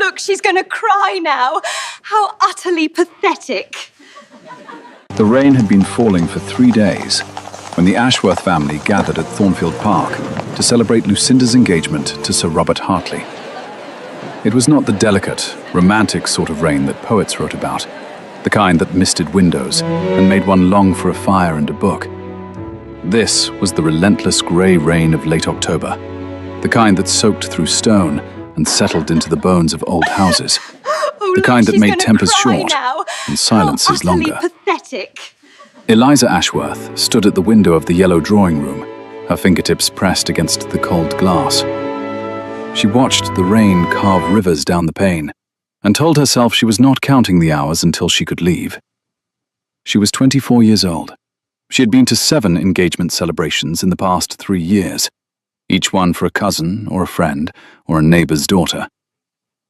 look, she's going to cry now. How utterly pathetic. The rain had been falling for 3 days when the Ashworth family gathered at Thornfield Park to celebrate Lucinda's engagement to Sir Robert Hartley. It was not the delicate, romantic sort of rain that poets wrote about, the kind that misted windows and made one long for a fire and a book. This was the relentless grey rain of late October, the kind that soaked through stone and settled into the bones of old houses, the kind that made tempers short and silences longer. Pathetic. Eliza Ashworth stood at the window of the yellow drawing room, her fingertips pressed against the cold glass. She watched the rain carve rivers down the pane and told herself she was not counting the hours until she could leave. She was 24 years old. She had been to 7 engagement celebrations in the past 3 years, each one for a cousin or a friend or a neighbor's daughter.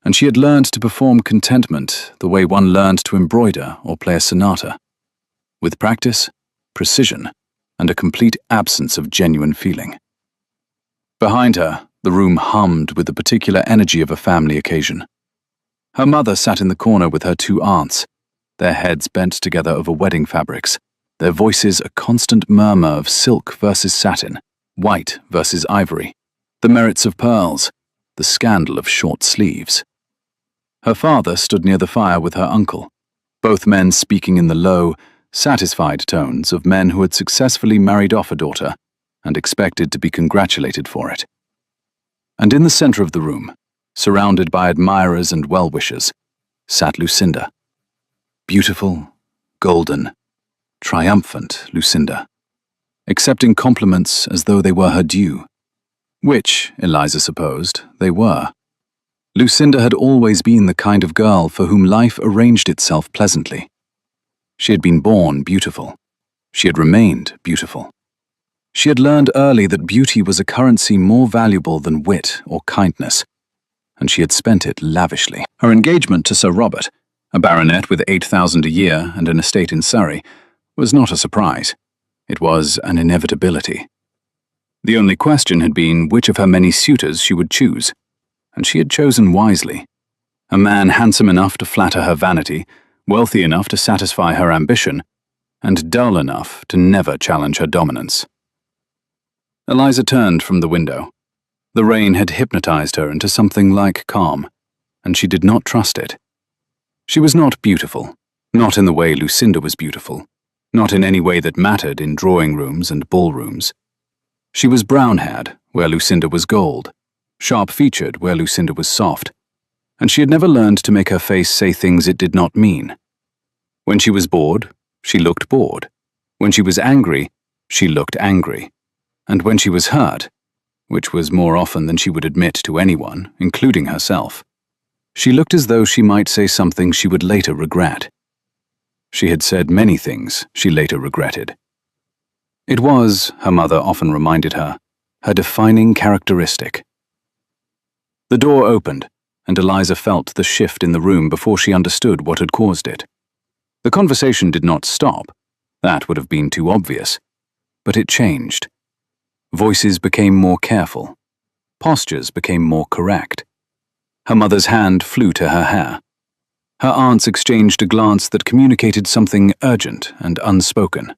And she had learned to perform contentment the way one learned to embroider or play a sonata, with practice, precision, and a complete absence of genuine feeling. Behind her, the room hummed with the particular energy of a family occasion. Her mother sat in the corner with her 2 aunts, their heads bent together over wedding fabrics, their voices a constant murmur of silk versus satin, white versus ivory, the merits of pearls, the scandal of short sleeves. Her father stood near the fire with her uncle, both men speaking in the low, satisfied tones of men who had successfully married off a daughter and expected to be congratulated for it. And in the center of the room, surrounded by admirers and well-wishers, sat Lucinda. Beautiful, golden, triumphant Lucinda, accepting compliments as though they were her due, which, Eliza supposed, they were. Lucinda had always been the kind of girl for whom life arranged itself pleasantly. She had been born beautiful. She had remained beautiful. She had learned early that beauty was a currency more valuable than wit or kindness, and she had spent it lavishly. Her engagement to Sir Robert, a baronet with 8,000 a year and an estate in Surrey, was not a surprise. It was an inevitability. The only question had been which of her many suitors she would choose, and she had chosen wisely. A man handsome enough to flatter her vanity, wealthy enough to satisfy her ambition, and dull enough to never challenge her dominance. Eliza turned from the window. The rain had hypnotized her into something like calm, and she did not trust it. She was not beautiful, not in the way Lucinda was beautiful, not in any way that mattered in drawing rooms and ballrooms. She was brown-haired, where Lucinda was gold, sharp-featured, where Lucinda was soft, and she had never learned to make her face say things it did not mean. When she was bored, she looked bored. When she was angry, she looked angry. And when she was hurt, which was more often than she would admit to anyone, including herself, she looked as though she might say something she would later regret. She had said many things she later regretted. It was, her mother often reminded her defining characteristic. The door opened, and Eliza felt the shift in the room before she understood what had caused it. The conversation did not stop. That would have been too obvious. But it changed. Voices became more careful. Postures became more correct. Her mother's hand flew to her hair. Her aunts exchanged a glance that communicated something urgent and unspoken.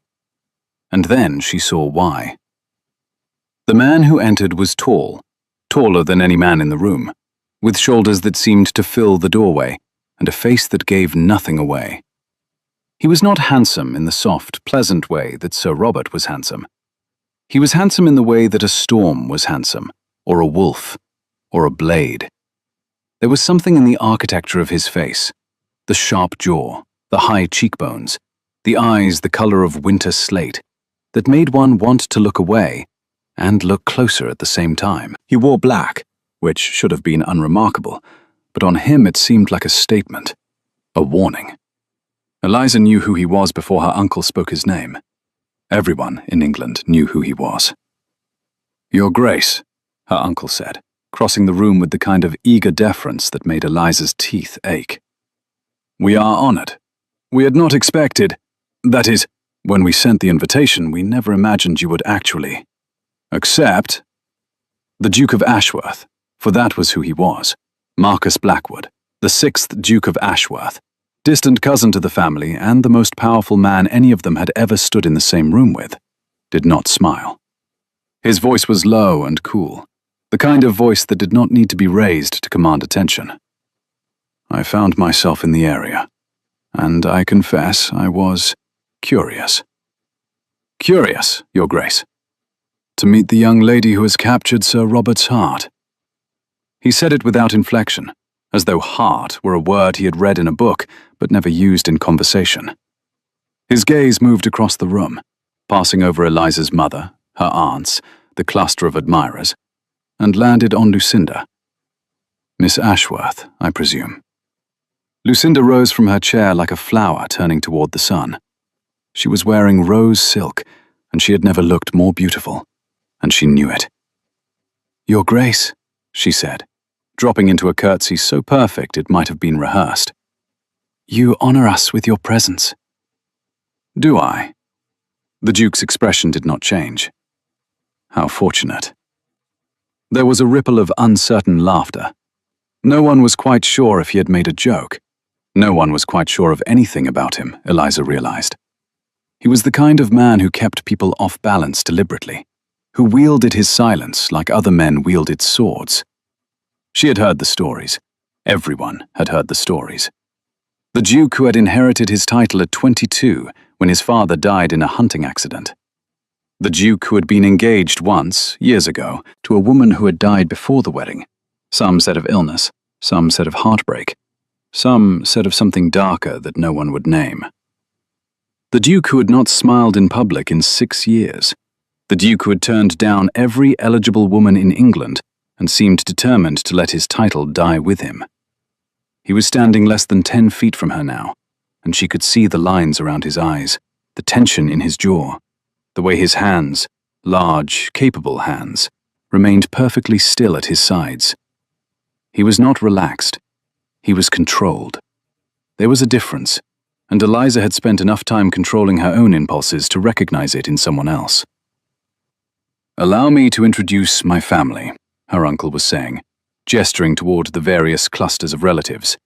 And then she saw why. The man who entered was tall, taller than any man in the room, with shoulders that seemed to fill the doorway and a face that gave nothing away. He was not handsome in the soft, pleasant way that Sir Robert was handsome. He was handsome in the way that a storm was handsome, or a wolf, or a blade. There was something in the architecture of his face, the sharp jaw, the high cheekbones, the eyes the color of winter slate, that made one want to look away and look closer at the same time. He wore black, which should have been unremarkable, but on him it seemed like a statement, a warning. Eliza knew who he was before her uncle spoke his name. Everyone in England knew who he was. "Your Grace," her uncle said, crossing the room with the kind of eager deference that made Eliza's teeth ache. "We are honored. We had not expected, that is, when we sent the invitation, we never imagined you would actually accept." The Duke of Ashworth, for that was who he was, Marcus Blackwood, The 6th Duke of Ashworth, distant cousin to the family and the most powerful man any of them had ever stood in the same room with, did not smile. His voice was low and cool, the kind of voice that did not need to be raised to command attention. I found myself in the area, and I confess I was curious. Curious, Your Grace, to meet the young lady who has captured Sir Robert's heart. He said it without inflection, as though heart were a word he had read in a book but never used in conversation. His gaze moved across the room, passing over Eliza's mother, her aunts, the cluster of admirers, and landed on Lucinda. Miss Ashworth, I presume. Lucinda rose from her chair like a flower turning toward the sun. She was wearing rose silk, and she had never looked more beautiful, and she knew it. Your Grace, she said, dropping into a curtsy so perfect it might have been rehearsed. You honor us with your presence. Do I? The Duke's expression did not change. How fortunate. There was a ripple of uncertain laughter. No one was quite sure if he had made a joke. No one was quite sure of anything about him, Eliza realized. He was the kind of man who kept people off balance deliberately, who wielded his silence like other men wielded swords. She had heard the stories. Everyone had heard the stories. The Duke who had inherited his title at 22 when his father died in a hunting accident. The Duke who had been engaged once, years ago, to a woman who had died before the wedding. Some said of illness, some said of heartbreak, some said of something darker that no one would name. The Duke who had not smiled in public in 6 years. The Duke who had turned down every eligible woman in England and seemed determined to let his title die with him. He was standing less than 10 feet from her now, and she could see the lines around his eyes, the tension in his jaw, the way his hands, large, capable hands, remained perfectly still at his sides. He was not relaxed. He was controlled. There was a difference, and Eliza had spent enough time controlling her own impulses to recognize it in someone else. Allow me to introduce my family, her uncle was saying, gesturing toward the various clusters of relatives.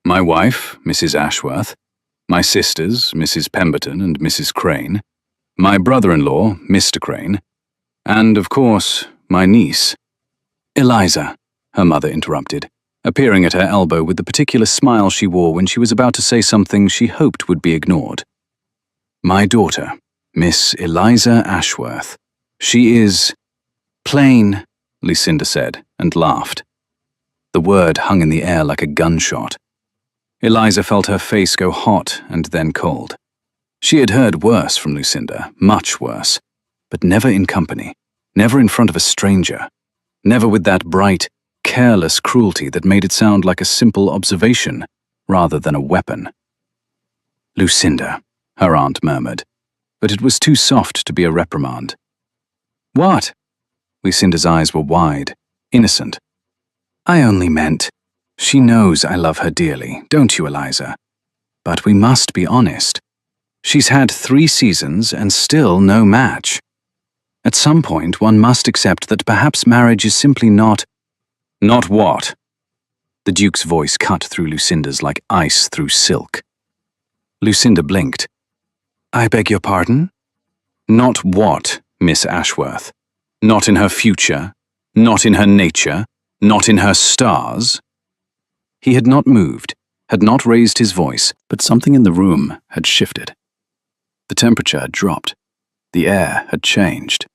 My wife, Mrs. Ashworth, my sisters, Mrs. Pemberton and Mrs. Crane, my brother-in-law, Mr. Crane, and, of course, my niece. Eliza, her mother interrupted, appearing at her elbow with the particular smile she wore when she was about to say something she hoped would be ignored. My daughter, Miss Eliza Ashworth. She is plain, Lucinda said, and laughed. The word hung in the air like a gunshot. Eliza felt her face go hot and then cold. She had heard worse from Lucinda, much worse, but never in company, never in front of a stranger, never with that bright, careless cruelty that made it sound like a simple observation rather than a weapon. Lucinda, her aunt murmured, but it was too soft to be a reprimand. What? Lucinda's eyes were wide, innocent. I only meant, she knows I love her dearly, don't you, Eliza? But we must be honest. She's had 3 seasons and still no match. At some point, one must accept that perhaps marriage is simply not... Not what? The Duke's voice cut through Lucinda's like ice through silk. Lucinda blinked. I beg your pardon? Not what, Miss Ashworth? Not in her future? Not in her nature? Not in her stars? He had not moved, had not raised his voice, but something in the room had shifted. The temperature had dropped. The air had changed.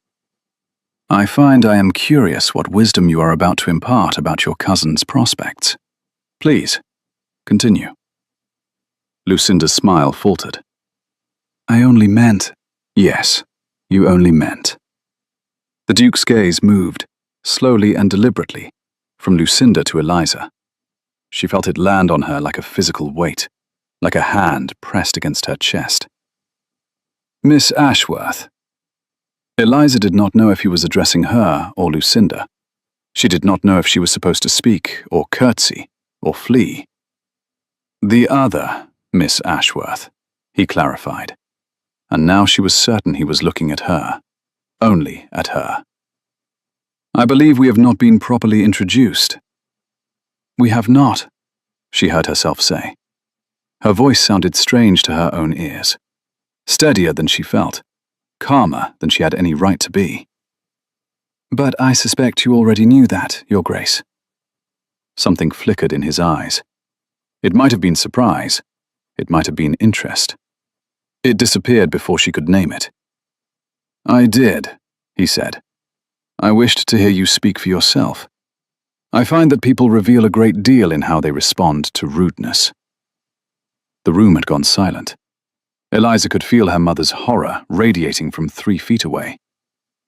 I find I am curious what wisdom you are about to impart about your cousin's prospects. Please, continue. Lucinda's smile faltered. I only meant... Yes, you only meant. The Duke's gaze moved, slowly and deliberately, from Lucinda to Eliza. She felt it land on her like a physical weight, like a hand pressed against her chest. Miss Ashworth. Eliza did not know if he was addressing her or Lucinda. She did not know if she was supposed to speak or curtsy or flee. The other Miss Ashworth, he clarified. And now she was certain he was looking at her, only at her. I believe we have not been properly introduced. We have not. she heard herself say. Her voice sounded strange to her own ears. Steadier than she felt, calmer than she had any right to be. "But I suspect you already knew that, Your Grace." Something flickered in his eyes. It might have been surprise. It might have been interest. It disappeared before she could name it. "I did," he said. "I wished to hear you speak for yourself. I find that people reveal a great deal in how they respond to rudeness." The room had gone silent. Eliza could feel her mother's horror radiating from 3 feet away.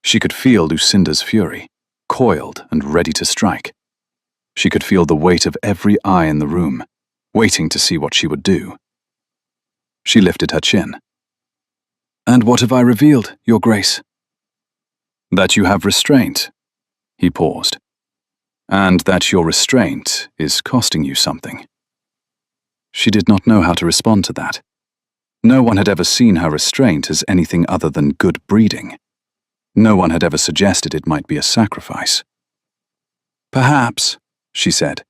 She could feel Lucinda's fury, coiled and ready to strike. She could feel the weight of every eye in the room, waiting to see what she would do. She lifted her chin. "And what have I revealed, Your Grace?" "That you have restraint." He paused. "And that your restraint is costing you something." She did not know how to respond to that. No one had ever seen her restraint as anything other than good breeding. No one had ever suggested it might be a sacrifice. "Perhaps," she said,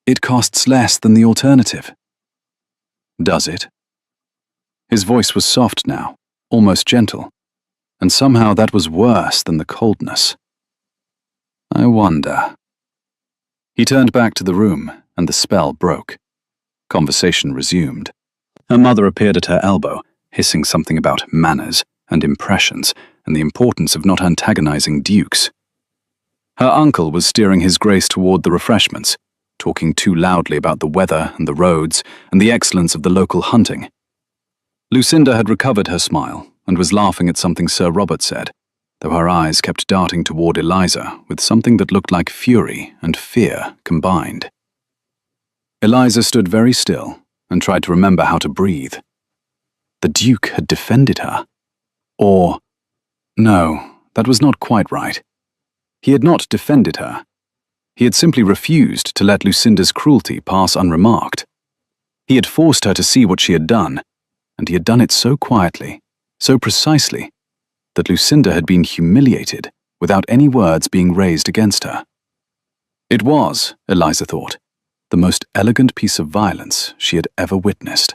"it costs less than the alternative." "Does it?" His voice was soft now, almost gentle, and somehow that was worse than the coldness. "I wonder." He turned back to the room, and the spell broke. Conversation resumed. Her mother appeared at her elbow, hissing something about manners and impressions and the importance of not antagonizing dukes. Her uncle was steering his grace toward the refreshments, talking too loudly about the weather and the roads and the excellence of the local hunting. Lucinda had recovered her smile and was laughing at something Sir Robert said, though her eyes kept darting toward Eliza with something that looked like fury and fear combined. Eliza stood very still and tried to remember how to breathe. The Duke had defended her. Or, no, that was not quite right. He had not defended her. He had simply refused to let Lucinda's cruelty pass unremarked. He had forced her to see what she had done, and he had done it so quietly, so precisely, that Lucinda had been humiliated without any words being raised against her. It was, Eliza thought, the most elegant piece of violence she had ever witnessed.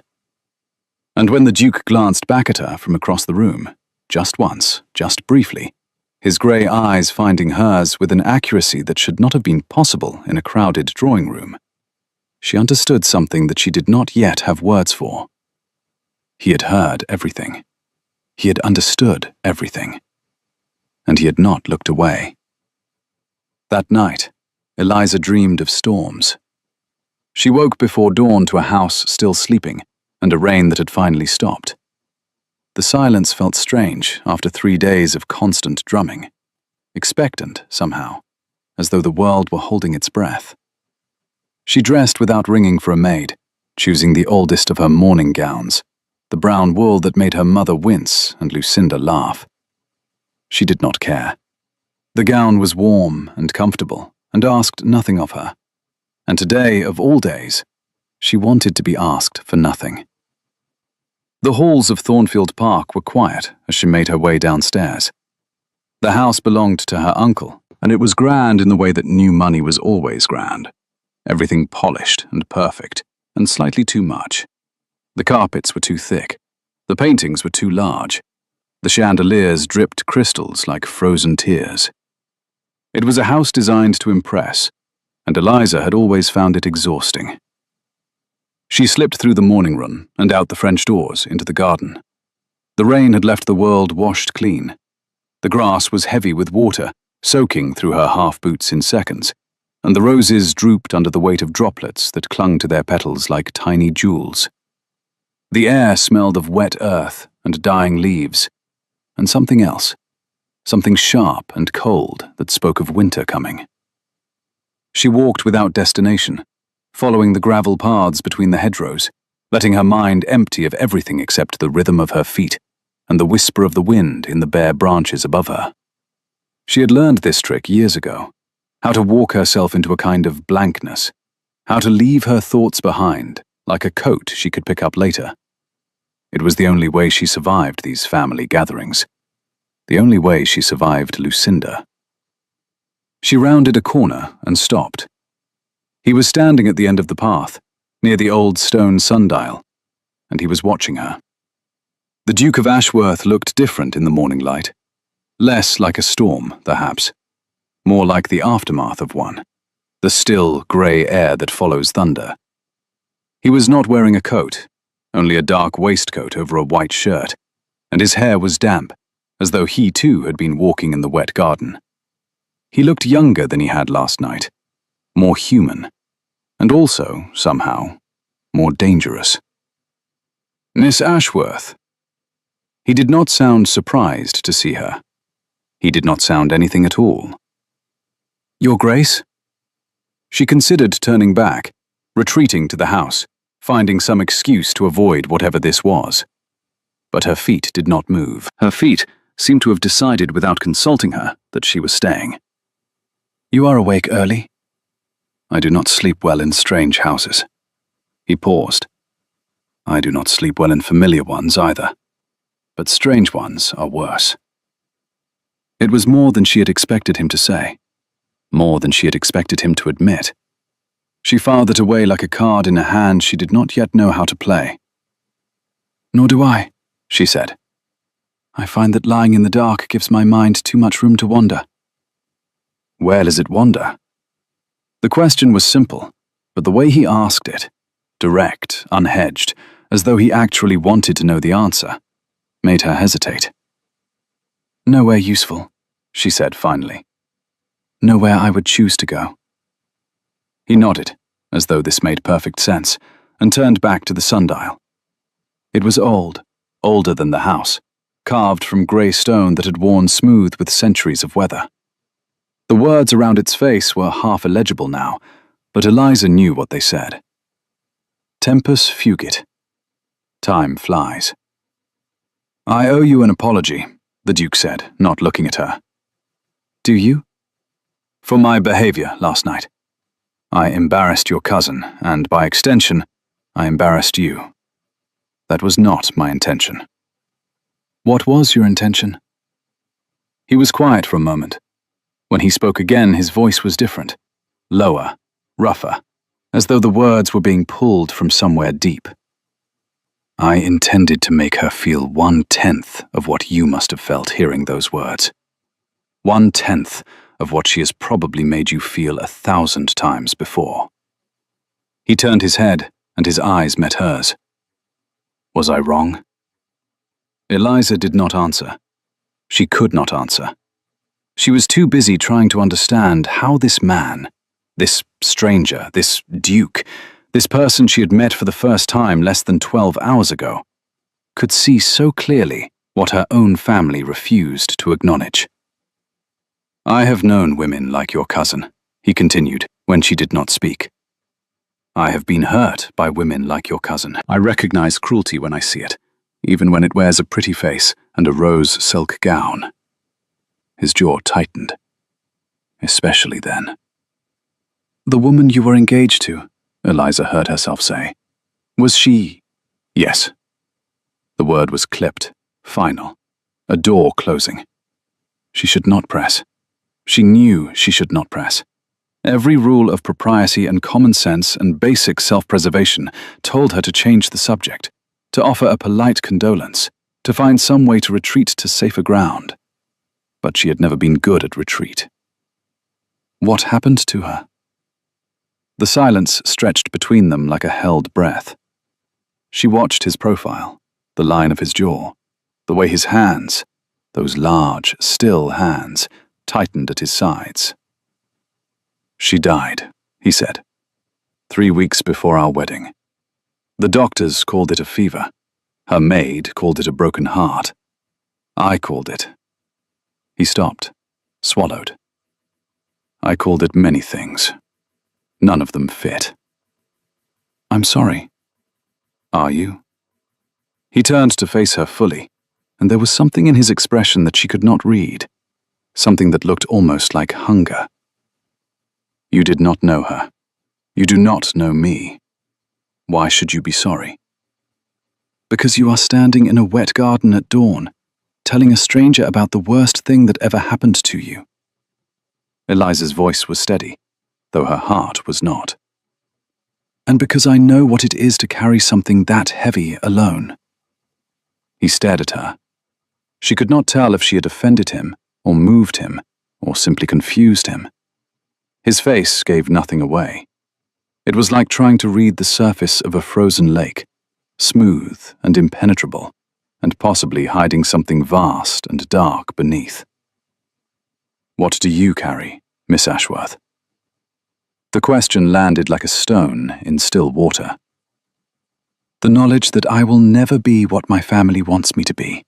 And when the Duke glanced back at her from across the room, just once, just briefly, his grey eyes finding hers with an accuracy that should not have been possible in a crowded drawing room, she understood something that she did not yet have words for. He had heard everything. He had understood everything. And he had not looked away. That night, Eliza dreamed of storms. She woke before dawn to a house still sleeping and a rain that had finally stopped. The silence felt strange after 3 days of constant drumming, expectant somehow, as though the world were holding its breath. She dressed without ringing for a maid, choosing the oldest of her mourning gowns, the brown wool that made her mother wince and Lucinda laugh. She did not care. The gown was warm and comfortable and asked nothing of her. And today, of all days, she wanted to be asked for nothing. The halls of Thornfield Park were quiet as she made her way downstairs. The house belonged to her uncle, and it was grand in the way that new money was always grand. Everything polished and perfect, and slightly too much. The carpets were too thick. The paintings were too large. The chandeliers dripped crystals like frozen tears. It was a house designed to impress, and Eliza had always found it exhausting. She slipped through the morning room and out the French doors into the garden. The rain had left the world washed clean. The grass was heavy with water, soaking through her half-boots in seconds, and the roses drooped under the weight of droplets that clung to their petals like tiny jewels. The air smelled of wet earth and dying leaves, and something else, something sharp and cold that spoke of winter coming. She walked without destination, following the gravel paths between the hedgerows, letting her mind empty of everything except the rhythm of her feet and the whisper of the wind in the bare branches above her. She had learned this trick years ago, how to walk herself into a kind of blankness, how to leave her thoughts behind, like a coat she could pick up later. It was the only way she survived these family gatherings, the only way she survived Lucinda. She rounded a corner and stopped. He was standing at the end of the path, near the old stone sundial, and he was watching her. The Duke of Ashworth looked different in the morning light. Less like a storm, perhaps. More like the aftermath of one. The still, grey air that follows thunder. He was not wearing a coat, only a dark waistcoat over a white shirt, and his hair was damp, as though he too had been walking in the wet garden. He looked younger than he had last night, more human, and also, somehow, more dangerous. Miss Ashworth. He did not sound surprised to see her. He did not sound anything at all. Your Grace? She considered turning back, retreating to the house, finding some excuse to avoid whatever this was. But her feet did not move. Her feet seemed to have decided without consulting her that she was staying. You are awake early? I do not sleep well in strange houses. He paused. I do not sleep well in familiar ones either. But strange ones are worse. It was more than she had expected him to say. More than she had expected him to admit. She filed it away like a card in a hand she did not yet know how to play. Nor do I, she said. I find that lying in the dark gives my mind too much room to wander. Where does it wander? The question was simple, but the way he asked it, direct, unhedged, as though he actually wanted to know the answer, made her hesitate. Nowhere useful, she said finally. Nowhere I would choose to go. He nodded, as though this made perfect sense, and turned back to the sundial. It was old, older than the house, carved from grey stone that had worn smooth with centuries of weather. The words around its face were half illegible now, but Eliza knew what they said. Tempus fugit. Time flies. I owe you an apology, the Duke said, not looking at her. Do you? For my behavior last night. I embarrassed your cousin, and by extension, I embarrassed you. That was not my intention. What was your intention? He was quiet for a moment. When he spoke again, his voice was different, lower, rougher, as though the words were being pulled from somewhere deep. I intended to make her feel 1/10 of what you must have felt hearing those words. 1/10 of what she has probably made you feel 1,000 times before. He turned his head, and his eyes met hers. Was I wrong? Eliza did not answer. She could not answer. She was too busy trying to understand how this man, this stranger, this duke, this person she had met for the first time less than 12 hours ago, could see so clearly what her own family refused to acknowledge. I have known women like your cousin, he continued, when she did not speak. I have been hurt by women like your cousin. I recognize cruelty when I see it, even when it wears a pretty face and a rose silk gown. His jaw tightened. Especially then. The woman you were engaged to, Eliza heard herself say. Was she? Yes. The word was clipped, final, a door closing. She should not press. She knew she should not press. Every rule of propriety and common sense and basic self-preservation told her to change the subject, to offer a polite condolence, to find some way to retreat to safer ground. But she had never been good at retreat. What happened to her? The silence stretched between them like a held breath. She watched his profile, the line of his jaw, the way his hands, those large, still hands, tightened at his sides. She died, he said, 3 weeks before our wedding. The doctors called it a fever. Her maid called it a broken heart. I called it. He stopped, swallowed. I called it many things. None of them fit. I'm sorry. Are you? He turned to face her fully, and there was something in his expression that she could not read, something that looked almost like hunger. You did not know her. You do not know me. Why should you be sorry? Because you are standing in a wet garden at dawn, telling a stranger about the worst thing that ever happened to you. Eliza's voice was steady, though her heart was not. and because I know what it is to carry something that heavy alone." He stared at her. She could not tell if she had offended him, or moved him, or simply confused him. His face gave nothing away. It was like trying to read the surface of a frozen lake, smooth and impenetrable, and possibly hiding something vast and dark beneath. "What do you carry, Miss Ashworth?" The question landed like a stone in still water. "The knowledge that I will never be what my family wants me to be."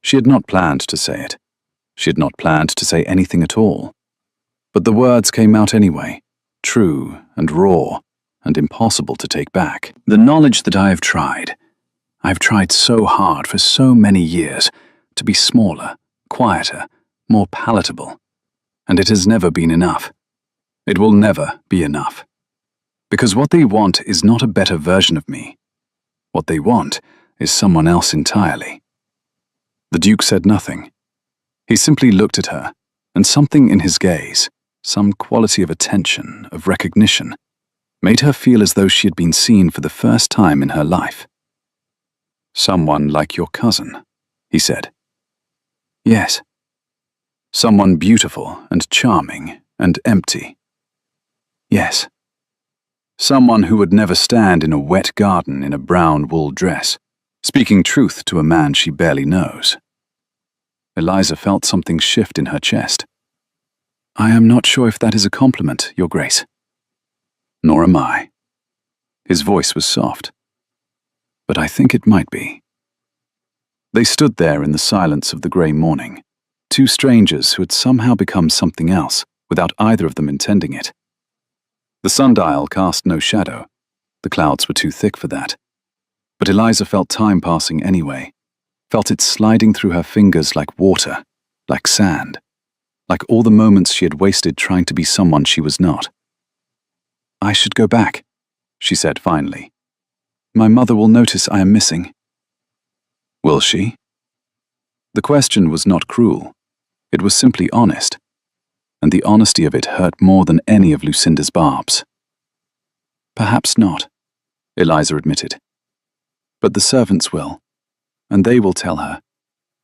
She had not planned to say it. She had not planned to say anything at all. But the words came out anyway, true and raw and impossible to take back. "The knowledge that I've tried so hard for so many years to be smaller, quieter, more palatable, and it has never been enough. It will never be enough. Because what they want is not a better version of me. What they want is someone else entirely." The Duke said nothing. He simply looked at her, and something in his gaze, some quality of attention, of recognition, made her feel as though she had been seen for the first time in her life. "Someone like your cousin," he said. "Yes. Someone beautiful and charming and empty. Yes. Someone who would never stand in a wet garden in a brown wool dress, speaking truth to a man she barely knows." Eliza felt something shift in her chest. "I am not sure if that is a compliment, Your Grace." "Nor am I." His voice was soft. "But I think it might be." They stood there in the silence of the grey morning, two strangers who had somehow become something else, without either of them intending it. The sundial cast no shadow. The clouds were too thick for that. But Eliza felt time passing anyway, felt it sliding through her fingers like water, like sand, like all the moments she had wasted trying to be someone she was not. "I should go back," she said finally. "My mother will notice I am missing." "Will she?" The question was not cruel. It was simply honest, and the honesty of it hurt more than any of Lucinda's barbs. "Perhaps not," Eliza admitted. "But the servants will, and they will tell her,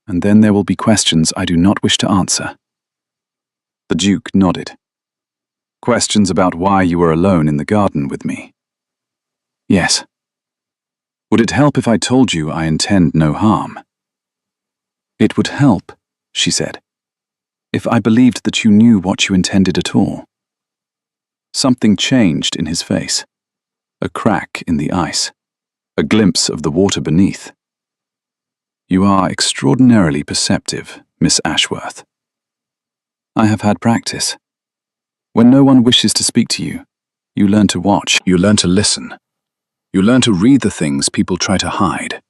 and then there will be questions I do not wish to answer." The Duke nodded. "Questions about why you were alone in the garden with me?" "Yes." "Would it help if I told you I intend no harm?" "It would help," she said, "if I believed that you knew what you intended at all." Something changed in his face. A crack in the ice. A glimpse of the water beneath. "You are extraordinarily perceptive, Miss Ashworth." "I have had practice. When no one wishes to speak to you, you learn to watch, you learn to listen. You learn to read the things people try to hide."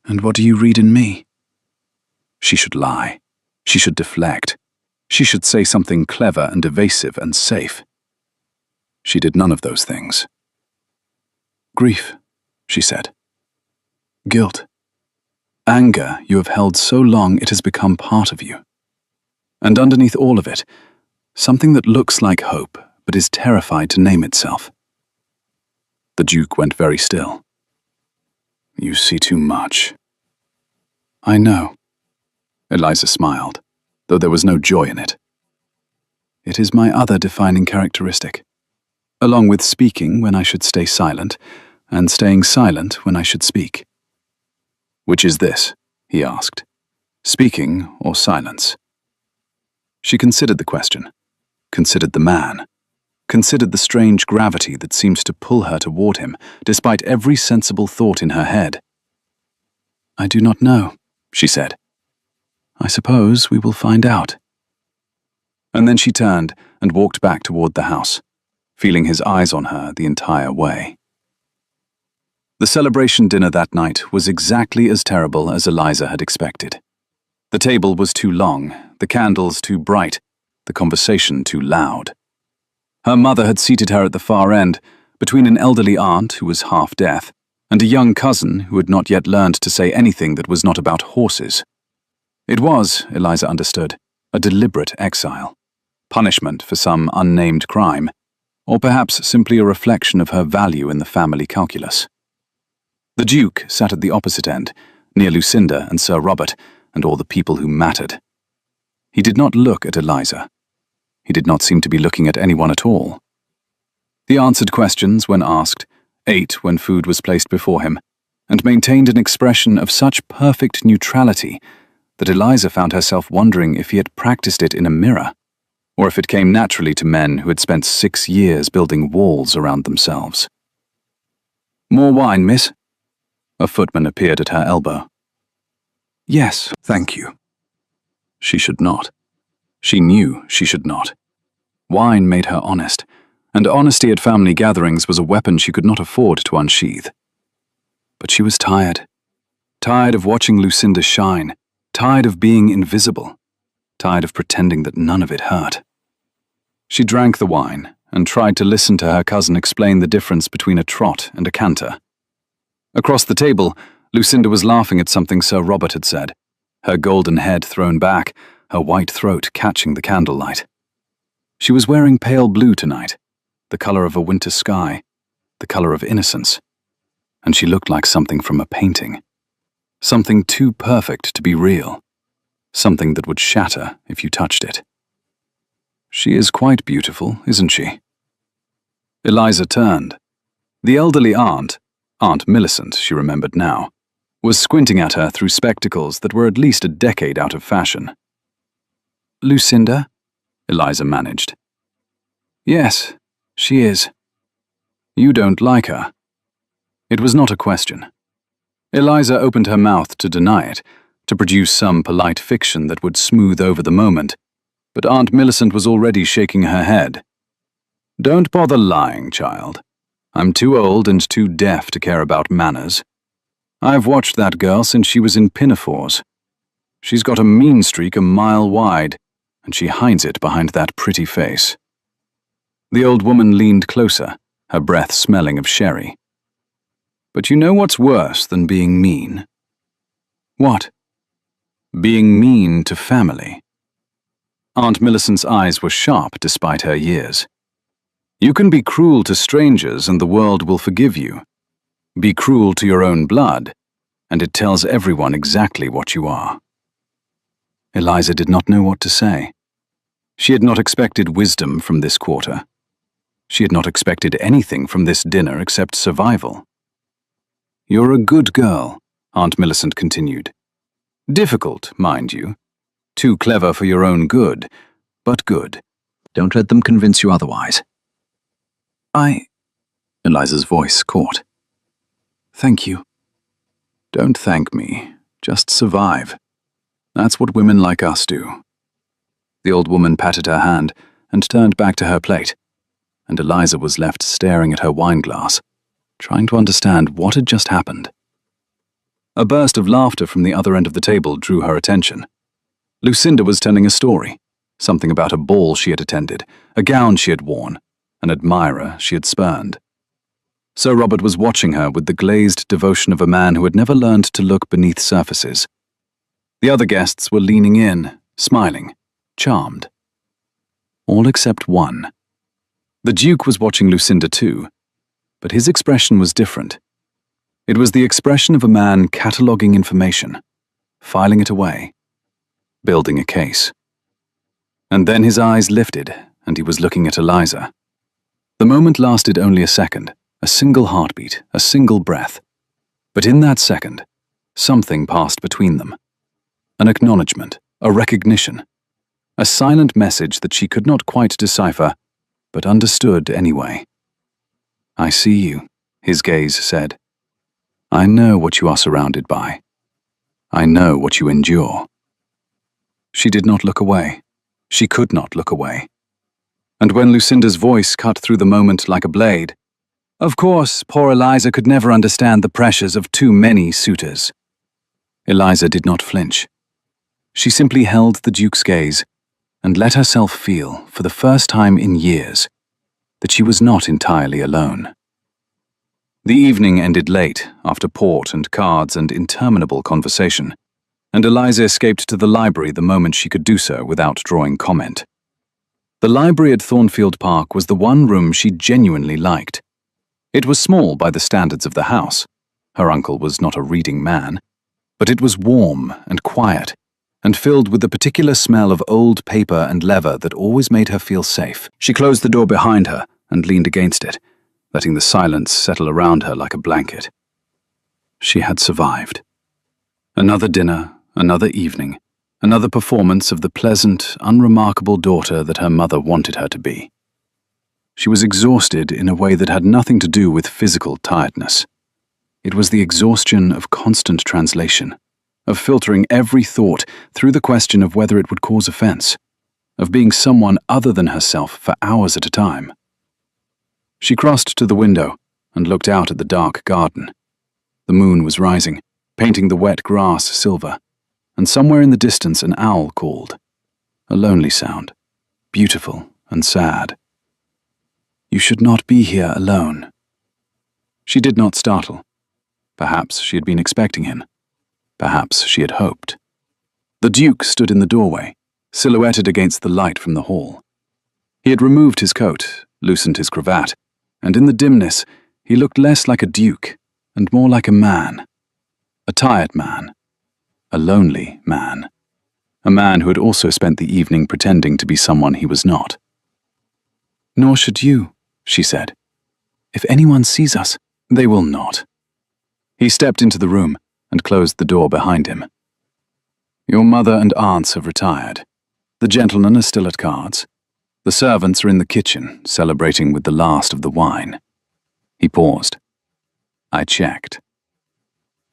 "And what do you read in me?" She should lie. She should deflect. She should say something clever and evasive and safe. She did none of those things. "Grief," she said. "Guilt. Anger you have held so long it has become part of you. And underneath all of it, something that looks like hope but is terrified to name itself." The Duke went very still. "You see too much." "I know." Eliza smiled, though there was no joy in it. "It is my other defining characteristic, along with speaking when I should stay silent, and staying silent when I should speak." "Which is this?" he asked. "Speaking or silence?" She considered the question, considered the man, considered the strange gravity that seemed to pull her toward him, despite every sensible thought in her head. "I do not know," she said. "I suppose we will find out." And then she turned and walked back toward the house, feeling his eyes on her the entire way. The celebration dinner that night was exactly as terrible as Eliza had expected. The table was too long, the candles too bright, the conversation too loud. Her mother had seated her at the far end, between an elderly aunt who was half deaf, and a young cousin who had not yet learned to say anything that was not about horses. It was, Eliza understood, a deliberate exile, punishment for some unnamed crime, or perhaps simply a reflection of her value in the family calculus. The Duke sat at the opposite end, near Lucinda and Sir Robert and all the people who mattered. He did not look at Eliza. He did not seem to be looking at anyone at all. He answered questions when asked, ate when food was placed before him, and maintained an expression of such perfect neutrality that Eliza found herself wondering if he had practiced it in a mirror, or if it came naturally to men who had spent 6 years building walls around themselves. "More wine, miss?" A footman appeared at her elbow. "Yes, thank you." She should not. She knew she should not. Wine made her honest, and honesty at family gatherings was a weapon she could not afford to unsheathe. But she was tired. Tired of watching Lucinda shine, tired of being invisible, tired of pretending that none of it hurt. She drank the wine and tried to listen to her cousin explain the difference between a trot and a canter. Across the table, Lucinda was laughing at something Sir Robert had said, her golden head thrown back, her white throat catching the candlelight. She was wearing pale blue tonight, the color of a winter sky, the color of innocence, and she looked like something from a painting. Something too perfect to be real. Something that would shatter if you touched it. "She is quite beautiful, isn't she?" Eliza turned. The elderly aunt, Aunt Millicent, she remembered now, was squinting at her through spectacles that were at least a decade out of fashion. "Lucinda?" Eliza managed. "Yes, she is. You don't like her." It was not a question. Eliza opened her mouth to deny it, to produce some polite fiction that would smooth over the moment, but Aunt Millicent was already shaking her head. "Don't bother lying, child. I'm too old and too deaf to care about manners. I've watched that girl since she was in pinafores. She's got a mean streak a mile wide, and she hides it behind that pretty face." The old woman leaned closer, her breath smelling of sherry. "But you know what's worse than being mean?" "What?" "Being mean to family." Aunt Millicent's eyes were sharp despite her years. "You can be cruel to strangers and the world will forgive you. Be cruel to your own blood, and it tells everyone exactly what you are." Eliza did not know what to say. She had not expected wisdom from this quarter. She had not expected anything from this dinner except survival. "You're a good girl," Aunt Millicent continued. "Difficult, mind you. Too clever for your own good, but good. Don't let them convince you otherwise." Eliza's voice caught. "Thank you." "Don't thank me. Just survive. That's what women like us do." The old woman patted her hand and turned back to her plate, and Eliza was left staring at her wine glass, trying to understand what had just happened. A burst of laughter from the other end of the table drew her attention. Lucinda was telling a story, something about a ball she had attended, a gown she had worn, an admirer she had spurned. Sir Robert was watching her with the glazed devotion of a man who had never learned to look beneath surfaces. The other guests were leaning in, smiling, charmed. All except one. The Duke was watching Lucinda too, but his expression was different. It was the expression of a man cataloguing information, filing it away, building a case. And then his eyes lifted, and he was looking at Eliza. The moment lasted only a second, a single heartbeat, a single breath. But in that second, something passed between them. An acknowledgement, a recognition, a silent message that she could not quite decipher, but understood anyway. "I see you," his gaze said. "I know what you are surrounded by. I know what you endure." She did not look away. She could not look away. And when Lucinda's voice cut through the moment like a blade, "Of course, poor Eliza could never understand the pressures of too many suitors." Eliza did not flinch. She simply held the Duke's gaze and let herself feel, for the first time in years, that she was not entirely alone. The evening ended late, after port and cards and interminable conversation, and Eliza escaped to the library the moment she could do so without drawing comment. The library at Thornfield Park was the one room she genuinely liked. It was small by the standards of the house. Her uncle was not a reading man. But it was warm and quiet, and filled with the particular smell of old paper and leather that always made her feel safe. She closed the door behind her and leaned against it, letting the silence settle around her like a blanket. She had survived. Another dinner, another evening, another performance of the pleasant, unremarkable daughter that her mother wanted her to be. She was exhausted in a way that had nothing to do with physical tiredness. It was the exhaustion of constant translation, of filtering every thought through the question of whether it would cause offense, of being someone other than herself for hours at a time. She crossed to the window and looked out at the dark garden. The moon was rising, painting the wet grass silver, and somewhere in the distance an owl called. A lonely sound, beautiful and sad. You should not be here alone. She did not startle. Perhaps she had been expecting him. Perhaps she had hoped. The Duke stood in the doorway, silhouetted against the light from the hall. He had removed his coat, loosened his cravat, and in the dimness he looked less like a duke and more like a man. A tired man. A lonely man. A man who had also spent the evening pretending to be someone he was not. "Nor should you," she said. "If anyone sees us, they will not." He stepped into the room and closed the door behind him. "Your mother and aunts have retired. The gentlemen are still at cards. The servants are in the kitchen, celebrating with the last of the wine." He paused. "I checked."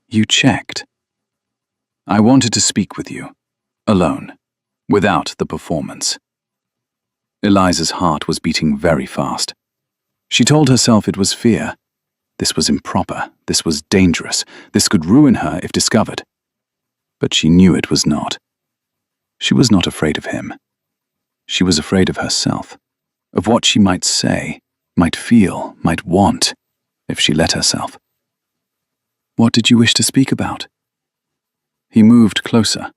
"You checked?" "I wanted to speak with you, alone, without the performance." Eliza's heart was beating very fast. She told herself it was fear. This was improper, this was dangerous, this could ruin her if discovered. But she knew it was not. She was not afraid of him. She was afraid of herself, of what she might say, might feel, might want, if she let herself. "What did you wish to speak about?" He moved closer,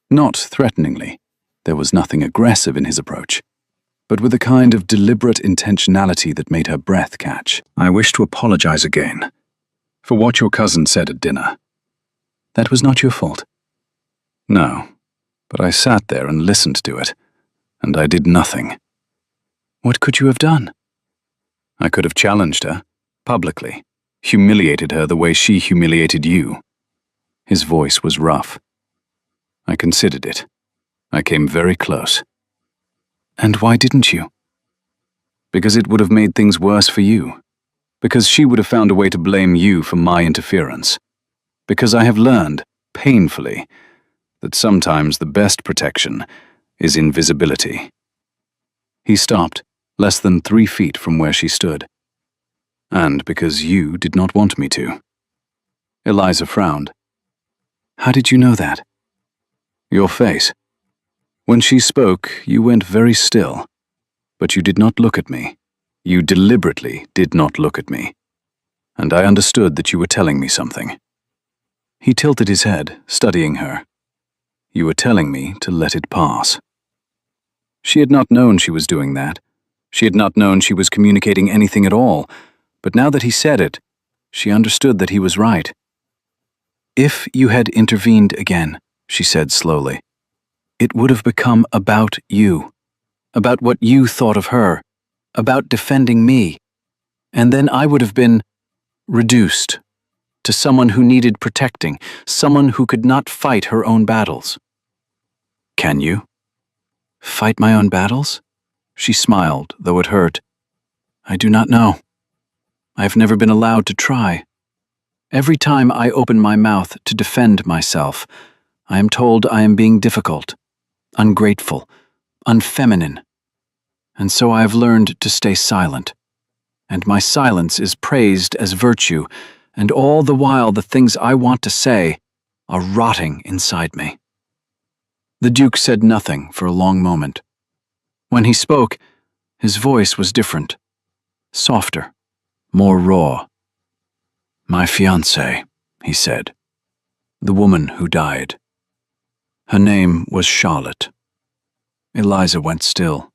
not threateningly. There was nothing aggressive in his approach, but with a kind of deliberate intentionality that made her breath catch. "I wish to apologize again for what your cousin said at dinner. That was not your fault." "No, but I sat there and listened to it, and I did nothing." "What could you have done?" "I could have challenged her, publicly, humiliated her the way she humiliated you." His voice was rough. "I considered it. I came very close." "And why didn't you?" "Because it would have made things worse for you. Because she would have found a way to blame you for my interference. Because I have learned, painfully, that sometimes the best protection is invisibility." He stopped, less than 3 feet from where she stood. "And because you did not want me to." Eliza frowned. "How did you know that?" "Your face. When she spoke, you went very still, but you did not look at me. You deliberately did not look at me. And I understood that you were telling me something." He tilted his head, studying her. "You were telling me to let it pass." She had not known she was doing that. She had not known she was communicating anything at all, but now that he said it, she understood that he was right. "If you had intervened again," she said slowly, "it would have become about you, about what you thought of her, about defending me, and then I would have been reduced to someone who needed protecting, someone who could not fight her own battles." "Can you?" "Fight my own battles?" She smiled, though it hurt. "I do not know. I have never been allowed to try. Every time I open my mouth to defend myself, I am told I am being difficult, ungrateful, unfeminine. And so I have learned to stay silent. And my silence is praised as virtue, and all the while the things I want to say are rotting inside me." The Duke said nothing for a long moment. When he spoke, his voice was different, softer, more raw. "My fiancée," he said. "The woman who died. Her name was Charlotte." Eliza went still.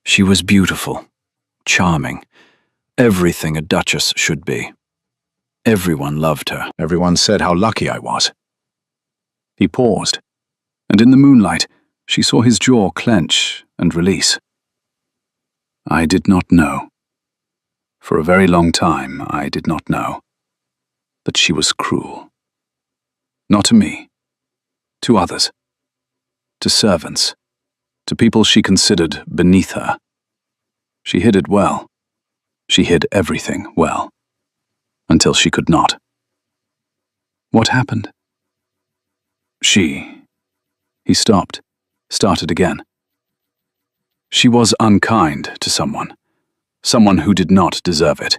She was beautiful, charming, everything a duchess should be. Everyone loved her. Everyone said how lucky I was. He paused, and in the moonlight, she saw his jaw clench and release. I did not know. For a very long time, I did not know that she was cruel. Not to me, to others, to servants, to people she considered beneath her. She hid it well. She hid everything well, until she could not. What happened? He stopped, started again. She was unkind to someone who did not deserve it,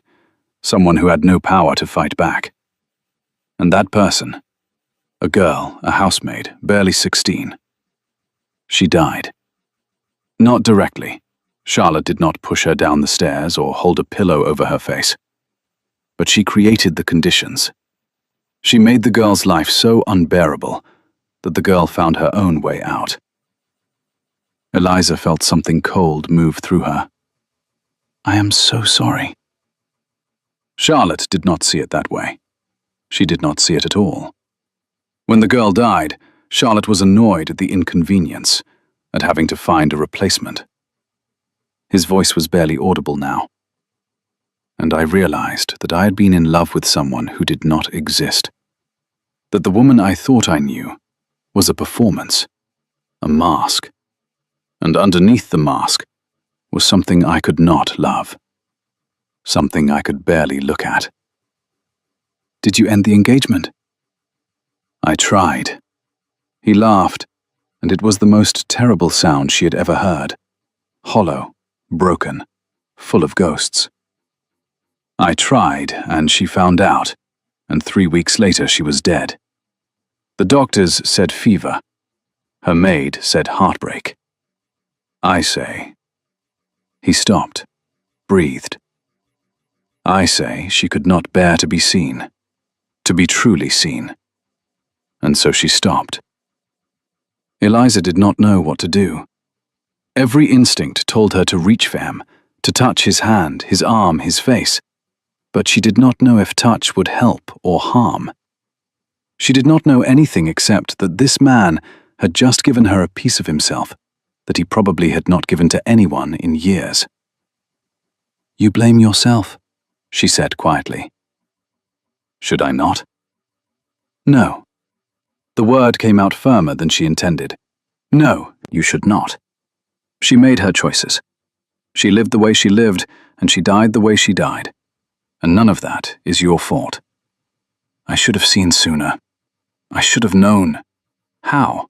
someone who had no power to fight back. And that person, a girl, a housemaid, barely 16. She died. Not directly. Charlotte did not push her down the stairs or hold a pillow over her face. But she created the conditions. She made the girl's life so unbearable that the girl found her own way out. Eliza felt something cold move through her. I am so sorry. Charlotte did not see it that way. She did not see it at all. When the girl died, Charlotte was annoyed at the inconvenience, at having to find a replacement. His voice was barely audible now. And I realized that I had been in love with someone who did not exist. That the woman I thought I knew was a performance, a mask. And underneath the mask was something I could not love. Something I could barely look at. Did you end the engagement? I tried. He laughed, and it was the most terrible sound she had ever heard. Hollow, broken, full of ghosts. I tried, and she found out, and 3 weeks later she was dead. The doctors said fever. Her maid said heartbreak. I say... He stopped, breathed. I say she could not bear to be seen, to be truly seen. And so she stopped. Eliza did not know what to do. Every instinct told her to reach for him, to touch his hand, his arm, his face. But she did not know if touch would help or harm. She did not know anything except that this man had just given her a piece of himself that he probably had not given to anyone in years. You blame yourself, she said quietly. Should I not? No. The word came out firmer than she intended. No, you should not. She made her choices. She lived the way she lived, and she died the way she died. And none of that is your fault. I should have seen sooner. I should have known. How?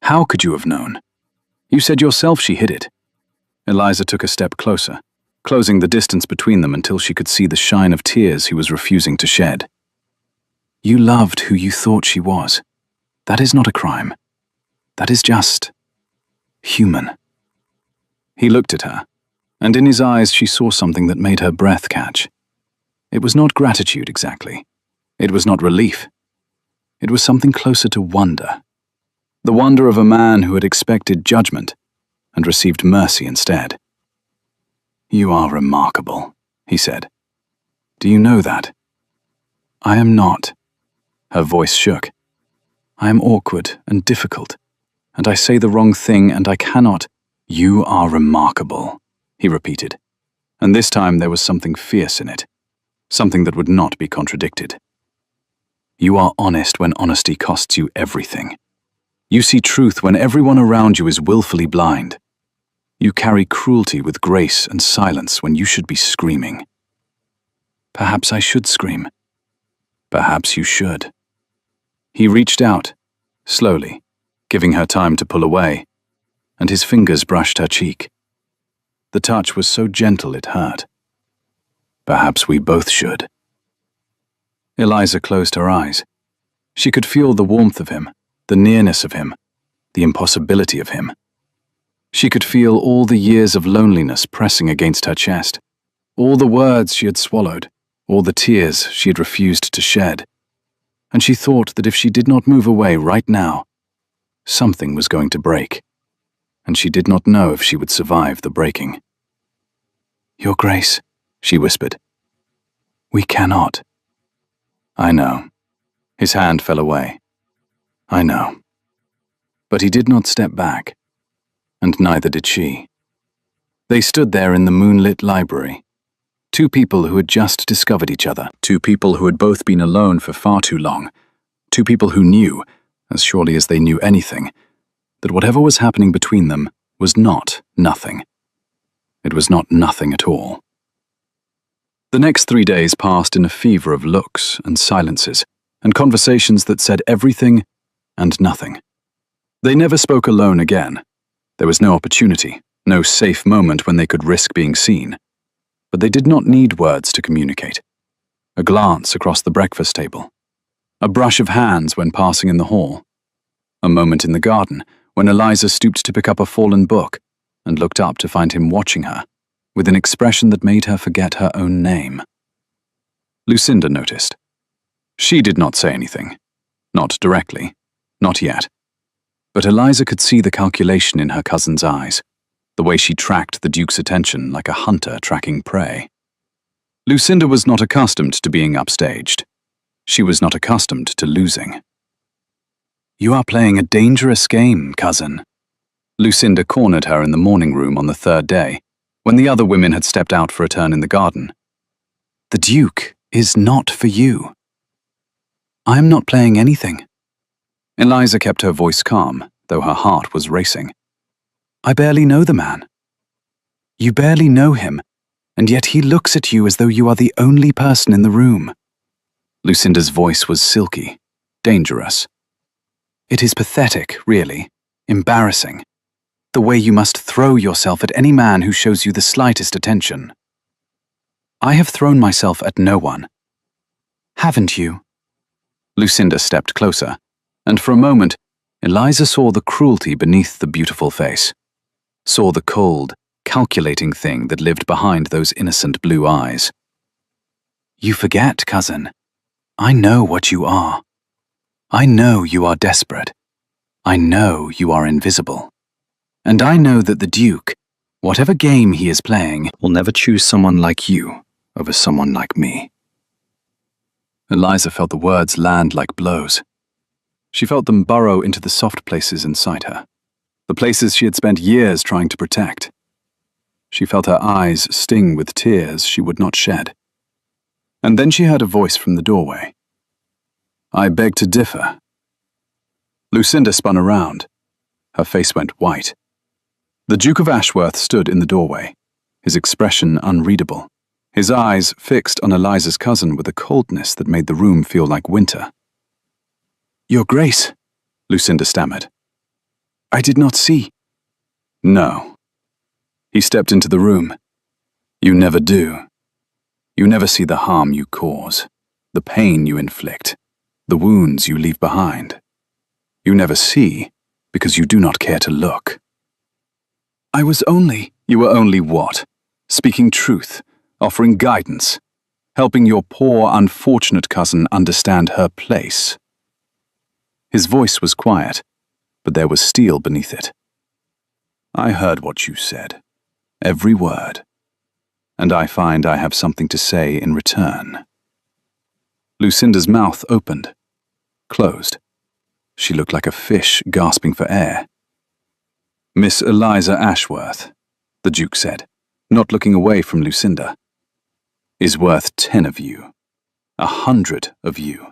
How could you have known? You said yourself she hid it. Eliza took a step closer, closing the distance between them until she could see the shine of tears he was refusing to shed. You loved who you thought she was. That is not a crime. That is just... human. He looked at her, and in his eyes she saw something that made her breath catch. It was not gratitude exactly. It was not relief. It was something closer to wonder. The wonder of a man who had expected judgment and received mercy instead. You are remarkable, he said. Do you know that? I am not. Her voice shook. I am awkward and difficult, and I say the wrong thing and I cannot. You are remarkable, he repeated, and this time there was something fierce in it, something that would not be contradicted. You are honest when honesty costs you everything. You see truth when everyone around you is willfully blind. You carry cruelty with grace and silence when you should be screaming. Perhaps I should scream. Perhaps you should. He reached out, slowly, giving her time to pull away, and his fingers brushed her cheek. The touch was so gentle it hurt. Perhaps we both should. Eliza closed her eyes. She could feel the warmth of him, the nearness of him, the impossibility of him. She could feel all the years of loneliness pressing against her chest, all the words she had swallowed, all the tears she had refused to shed. And she thought that if she did not move away right now, something was going to break, and she did not know if she would survive the breaking. "Your Grace," she whispered. "We cannot." "I know." His hand fell away. "I know." But he did not step back, and neither did she. They stood there in the moonlit library, two people who had just discovered each other, two people who had both been alone for far too long, two people who knew, as surely as they knew anything, that whatever was happening between them was not nothing. It was not nothing at all. The next 3 days passed in a fever of looks and silences, and conversations that said everything and nothing. They never spoke alone again. There was no opportunity, no safe moment when they could risk being seen. But they did not need words to communicate. A glance across the breakfast table, a brush of hands when passing in the hall, a moment in the garden when Eliza stooped to pick up a fallen book and looked up to find him watching her, with an expression that made her forget her own name. Lucinda noticed. She did not say anything. Not directly. Not yet. But Eliza could see the calculation in her cousin's eyes, the way she tracked the Duke's attention like a hunter tracking prey. Lucinda was not accustomed to being upstaged. She was not accustomed to losing. "You are playing a dangerous game, cousin." Lucinda cornered her in the morning room on the third day, when the other women had stepped out for a turn in the garden. "The Duke is not for you." "I am not playing anything." Eliza kept her voice calm, though her heart was racing. "I barely know the man." "You barely know him, and yet he looks at you as though you are the only person in the room." Lucinda's voice was silky, dangerous. "It is pathetic, really, embarrassing, the way you must throw yourself at any man who shows you the slightest attention." "I have thrown myself at no one." "Haven't you?" Lucinda stepped closer, and for a moment, Eliza saw the cruelty beneath the beautiful face, saw the cold, calculating thing that lived behind those innocent blue eyes. "You forget, cousin. I know what you are. I know you are desperate. I know you are invisible. And I know that the Duke, whatever game he is playing, will never choose someone like you over someone like me." Eliza felt the words land like blows. She felt them burrow into the soft places inside her, the places she had spent years trying to protect. She felt her eyes sting with tears she would not shed. And then she heard a voice from the doorway. "I beg to differ." Lucinda spun around. Her face went white. The Duke of Ashworth stood in the doorway, his expression unreadable, his eyes fixed on Eliza's cousin with a coldness that made the room feel like winter. "Your Grace," Lucinda stammered. "I did not see." "No." He stepped into the room. "You never do. You never see the harm you cause, the pain you inflict, the wounds you leave behind. You never see because you do not care to look." You were only what? Speaking truth, offering guidance, helping your poor, unfortunate cousin understand her place. His voice was quiet, but there was steel beneath it. "I heard what you said, every word, and I find I have something to say in return." Lucinda's mouth opened, closed. She looked like a fish gasping for air. "Miss Eliza Ashworth," the Duke said, not looking away from Lucinda, "is worth 10 of you, 100 of you.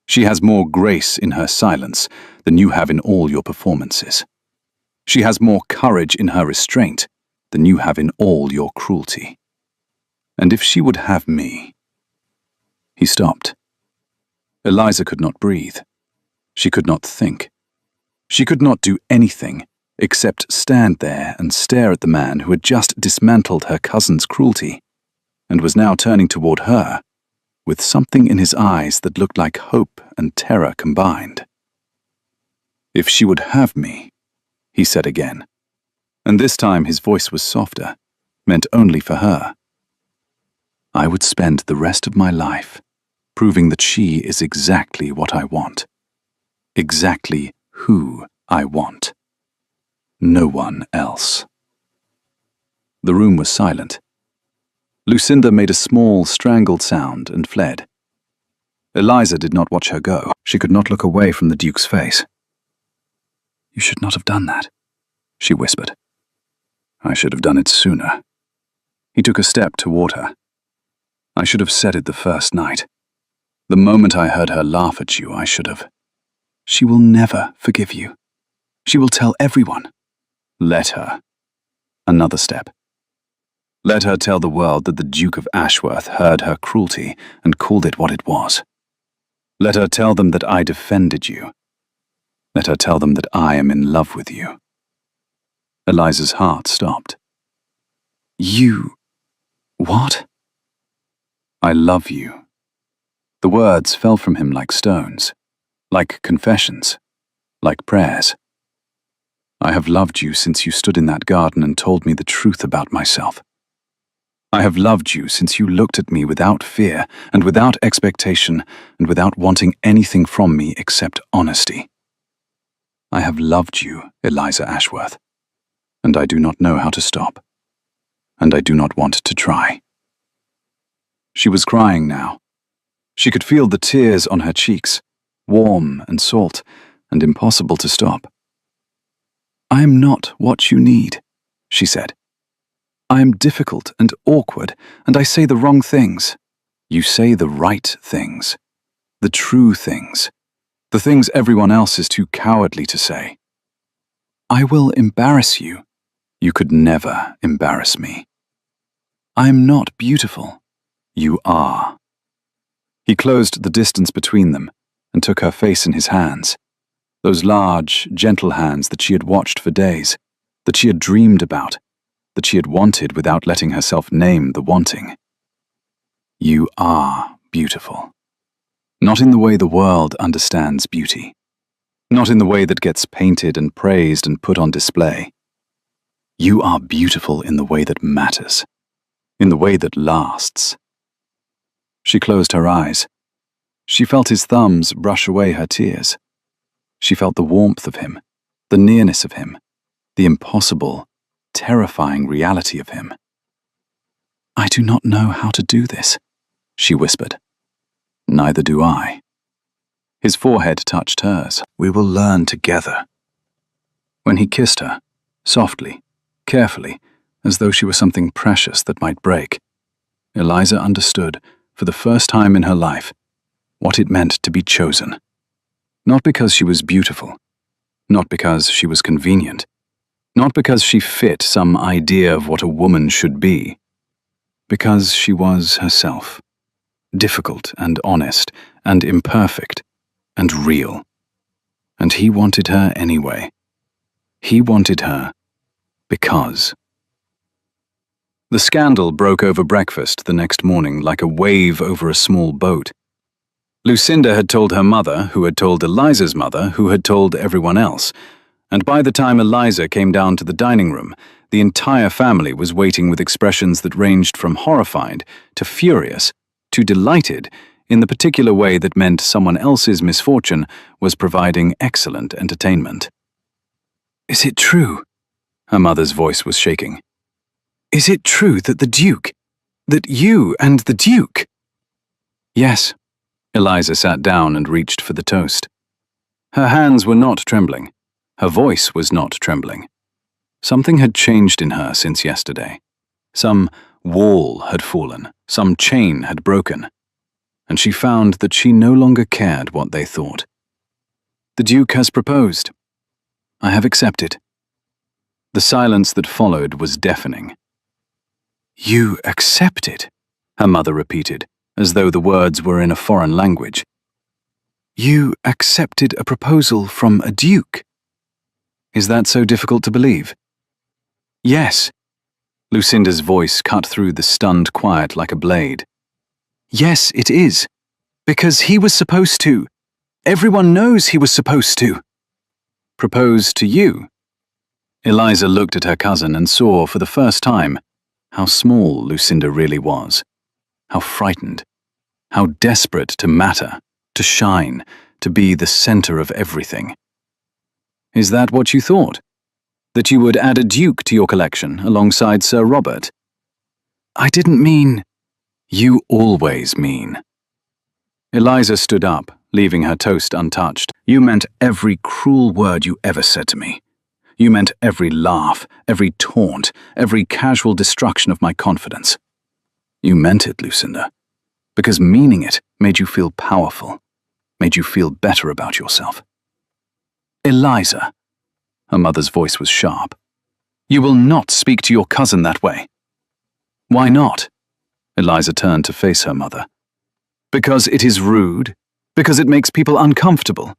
She has more grace in her silence than you have in all your performances. She has more courage in her restraint than you have in all your cruelty. And if she would have me—" He stopped. Eliza could not breathe. She could not think. She could not do anything except stand there and stare at the man who had just dismantled her cousin's cruelty and was now turning toward her with something in his eyes that looked like hope and terror combined. "If she would have me," he said again, and this time his voice was softer, meant only for her. "I would spend the rest of my life proving that she is exactly what I want, exactly who I want. No one else." The room was silent. Lucinda made a small, strangled sound and fled. Eliza did not watch her go. She could not look away from the Duke's face. "You should not have done that," she whispered. "I should have done it sooner." He took a step toward her. "I should have said it the first night. The moment I heard her laugh at you, I should have. She will never forgive you. She will tell everyone." "Let her." Another step. "Let her tell the world that the Duke of Ashworth heard her cruelty and called it what it was. Let her tell them that I defended you. Let her tell them that I am in love with you." Eliza's heart stopped. "You... what?" "I love you." The words fell from him like stones, like confessions, like prayers. "I have loved you since you stood in that garden and told me the truth about myself. I have loved you since you looked at me without fear and without expectation and without wanting anything from me except honesty. I have loved you, Eliza Ashworth, and I do not know how to stop, and I do not want to try." She was crying now. She could feel the tears on her cheeks, warm and salt, and impossible to stop. "I am not what you need," she said. "I am difficult and awkward, and I say the wrong things. You say the right things, the true things, the things everyone else is too cowardly to say. I will embarrass you. You could never embarrass me. I am not beautiful. You are." He closed the distance between them and took her face in his hands, those large, gentle hands that she had watched for days, that she had dreamed about, that she had wanted without letting herself name the wanting. "You are beautiful. Not in the way the world understands beauty. Not in the way that gets painted and praised and put on display. You are beautiful in the way that matters, in the way that lasts." She closed her eyes. She felt his thumbs brush away her tears. She felt the warmth of him, the nearness of him, the impossible, terrifying reality of him. "I do not know how to do this," she whispered. "Neither do I." His forehead touched hers. "We will learn together." When he kissed her, softly, carefully, as though she were something precious that might break, Eliza understood, for the first time in her life, what it meant to be chosen. Not because she was beautiful, not because she was convenient, not because she fit some idea of what a woman should be, because she was herself, difficult and honest and imperfect and real. And he wanted her anyway. He wanted her because. The scandal broke over breakfast the next morning like a wave over a small boat. Lucinda had told her mother, who had told Eliza's mother, who had told everyone else, and by the time Eliza came down to the dining room, the entire family was waiting with expressions that ranged from horrified to furious to delighted in the particular way that meant someone else's misfortune was providing excellent entertainment. "Is it true?" Her mother's voice was shaking. "Is it true that that you and the Duke?" "Yes." Eliza sat down and reached for the toast. Her hands were not trembling. Her voice was not trembling. Something had changed in her since yesterday. Some wall had fallen, some chain had broken, and she found that she no longer cared what they thought. "The Duke has proposed. I have accepted." The silence that followed was deafening. "You accepted?" her mother repeated, as though the words were in a foreign language. "You accepted a proposal from a duke? Is that so difficult to believe?" "Yes." Lucinda's voice cut through the stunned quiet like a blade. "Yes, it is. Because he was supposed to. Everyone knows he was supposed to." "Propose to you?" Eliza looked at her cousin and saw for the first time how small Lucinda really was, how frightened, how desperate to matter, to shine, to be the center of everything. "Is that what you thought? That you would add a duke to your collection alongside Sir Robert?" I didn't mean... You always mean. Eliza stood up, leaving her toast untouched. You meant every cruel word you ever said to me. You meant every laugh, every taunt, every casual destruction of my confidence. You meant it, Lucinda, because meaning it made you feel powerful, made you feel better about yourself. Eliza, her mother's voice was sharp. You will not speak to your cousin that way. Why not? Eliza turned to face her mother. Because it is rude, because it makes people uncomfortable,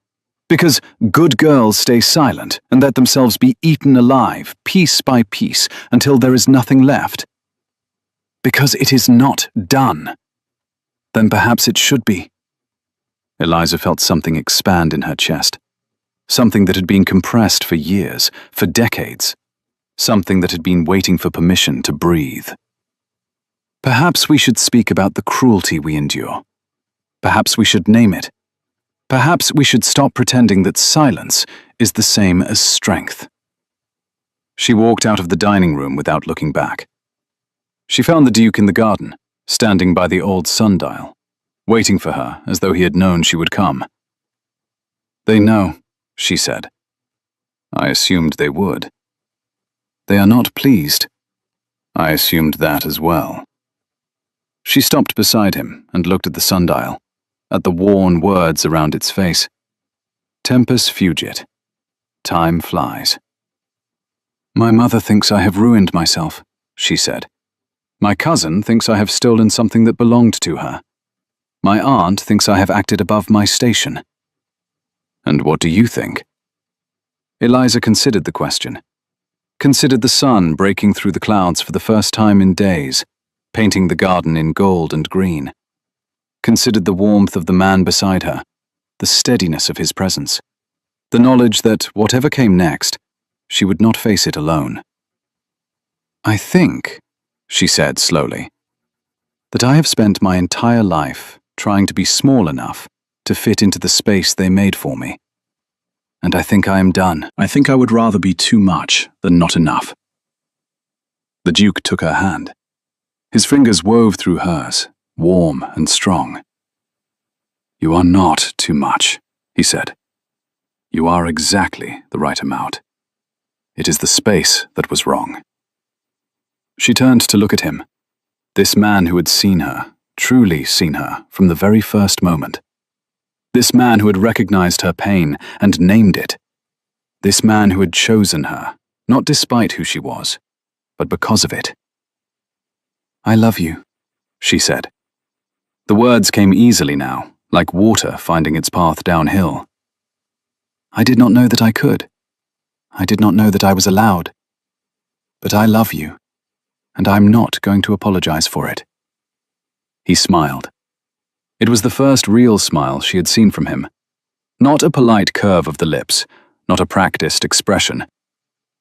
because good girls stay silent and let themselves be eaten alive, piece by piece, until there is nothing left. Because it is not done. Then perhaps it should be. Eliza felt something expand in her chest. Something that had been compressed for years, for decades. Something that had been waiting for permission to breathe. Perhaps we should speak about the cruelty we endure. Perhaps we should name it. Perhaps we should stop pretending that silence is the same as strength. She walked out of the dining room without looking back. She found the Duke in the garden, standing by the old sundial, waiting for her as though he had known she would come. They know, she said. I assumed they would. They are not pleased. I assumed that as well. She stopped beside him and looked at the sundial, at the worn words around its face. Tempus fugit. Time flies. My mother thinks I have ruined myself, she said. My cousin thinks I have stolen something that belonged to her. My aunt thinks I have acted above my station. And what do you think? Eliza considered the question. Considered the sun breaking through the clouds for the first time in days, painting the garden in gold and green. Considered the warmth of the man beside her, the steadiness of his presence, the knowledge that whatever came next, she would not face it alone. I think, she said slowly, that I have spent my entire life trying to be small enough to fit into the space they made for me. And I think I am done. I think I would rather be too much than not enough. The Duke took her hand. His fingers wove through hers, warm and strong. You are not too much, he said. You are exactly the right amount. It is the space that was wrong. She turned to look at him, this man who had seen her, truly seen her, from the very first moment. This man who had recognized her pain and named it. This man who had chosen her, not despite who she was, but because of it. I love you, she said. The words came easily now, like water finding its path downhill. I did not know that I could. I did not know that I was allowed. But I love you, and I'm not going to apologize for it. He smiled. It was the first real smile she had seen from him. Not a polite curve of the lips, not a practiced expression,